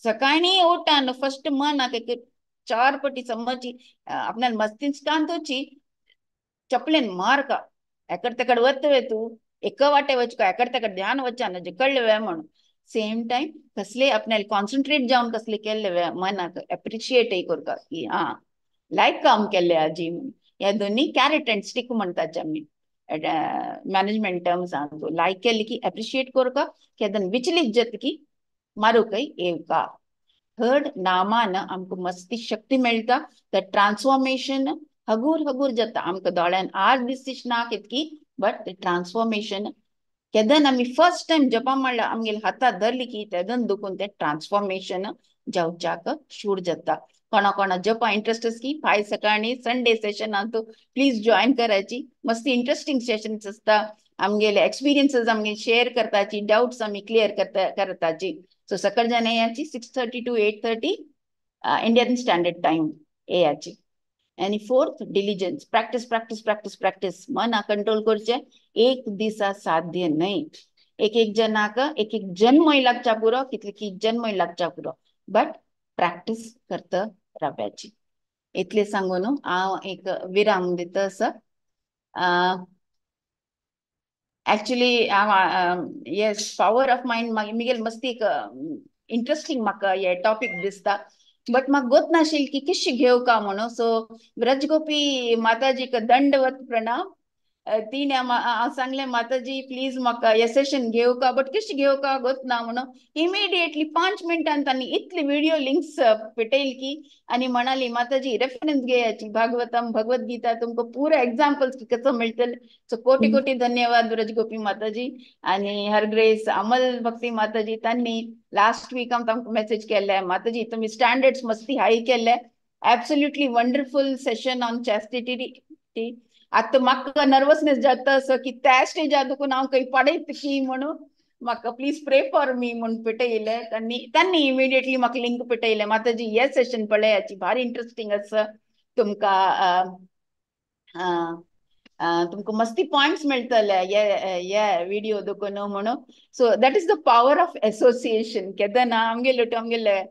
सकाळी उठान फर्स्ट मनाक एक 4 पटी समझी आपल्याला मस्तिष्कान तोची चपलेन मार का एकड़ तेकड़ वतवे तू एक वाटे वच का एकड़ तेकड़ ध्यान वचा न जे कळवे म्हणून सेम टाइम कसले आपल्याला कॉन्सन्ट्रेट जाऊन कसले केले मनाक एप्रिशिएट करता की हाँ लायक काम केले आजी या दोन्ही कॅरेट अँड स्टिक म्हणतात आमी मॅनेजमेंट टर्म्स लायक केले की एप्रिशिएट करता केदन विचलित जत की मारुकय येवका थर्ड नामान आमकां मस्ती शक्ती मेळटा तर ट्रान्सफॉर्मेशन हगूर हगूर जाता आमकां दोळ्यान आज दिसना कितकी बट ट्रान्सफॉर्मेशन केदन आमी फर्स्ट टाइम जपा म्हणल्यार आमगेले हातात धरली की तेदन दुखून ते ट्रान्सफॉर्मेशन जावच्याक शूर जाता कोणा कोणा जपा इंटरेस्ट की फाय सकाळी संडे सेशन तो प्लीज जॉइन करायची मस्त इंटरेस्टिंग सेशन्स असता आमगेले एक्सपिरियन्सेस आमगे शेअर करताची डाउट्स आमी क्लियर करताची सो सकाळच्यान याची 6:30 to 8:30 इंडियन स्टँडर्ड टाइम याची आणि fourth diligence practice practice practice practice मना कंट्रोल करचे एक दिसा साध्य नाही एक जनाक एक जन्म लागचा पुरो कितले की जन्म लागचा पुरो बट प्रॅक्टिस करता रावपाची इतले सांगून हांव एक विराम दिता असं actually yes power of mind Miguel मस्ती एक इंटरेस्टिंग म्हाका हे टॉपिक दिसता बट म्हाका गोत नाशिल की कशी घेव का म्हणून सो व्रजगोपी माताजीक दंडवत प्रणाम तीन हांव सांगले माताजी प्लीज म्हाका हे सेशन घेव का बट कशी घेव का गोत ना म्हणून इमिडिएटली 5 मिनटान तांणी इतले व्हिडिओ लिंक्स पेटयल की आणि म्हणाली माताजी रेफरन्स घेयाची भागवतम भगवत गीता तुमको पूरा एग्जाम्पल्स की कसं मिळतले सो कोटी कोटी धन्यवाद व्रजगोपी माताजी आणि हर ग्रेस अमल भक्ती माताजी तांणी लास्ट वीक आमकां मेसेज केले माताजी तुम्ही स्टँडर्ड्स मस्ती हाई केले एब्सोल्युटली वंडरफुल सेशन ऑन चॅस्टिटी आता म्हाका नर्वसनेस जाता असं की त्या स्टेजार दुखून हांव खंय पडयत की म्हणून म्हाका प्लीज प्रे फॉर मी म्हणून पेटयले तांणी इमिडिएटली म्हाका लिंक पेटयले माताजी हे सेशन पळयाची भारी इंटरेस्टिंग आसा तुमकां तुमकां मस्ती पॉइंट्स मेळटले ये व्हिडिओ देखून म्हणून so that is the power of association केदन आमगेले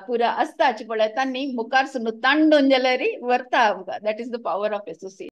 पुरा असताच पळय तांणी मुखार सुन तांडून जाल्यार व्हरता आमकां that is the power of association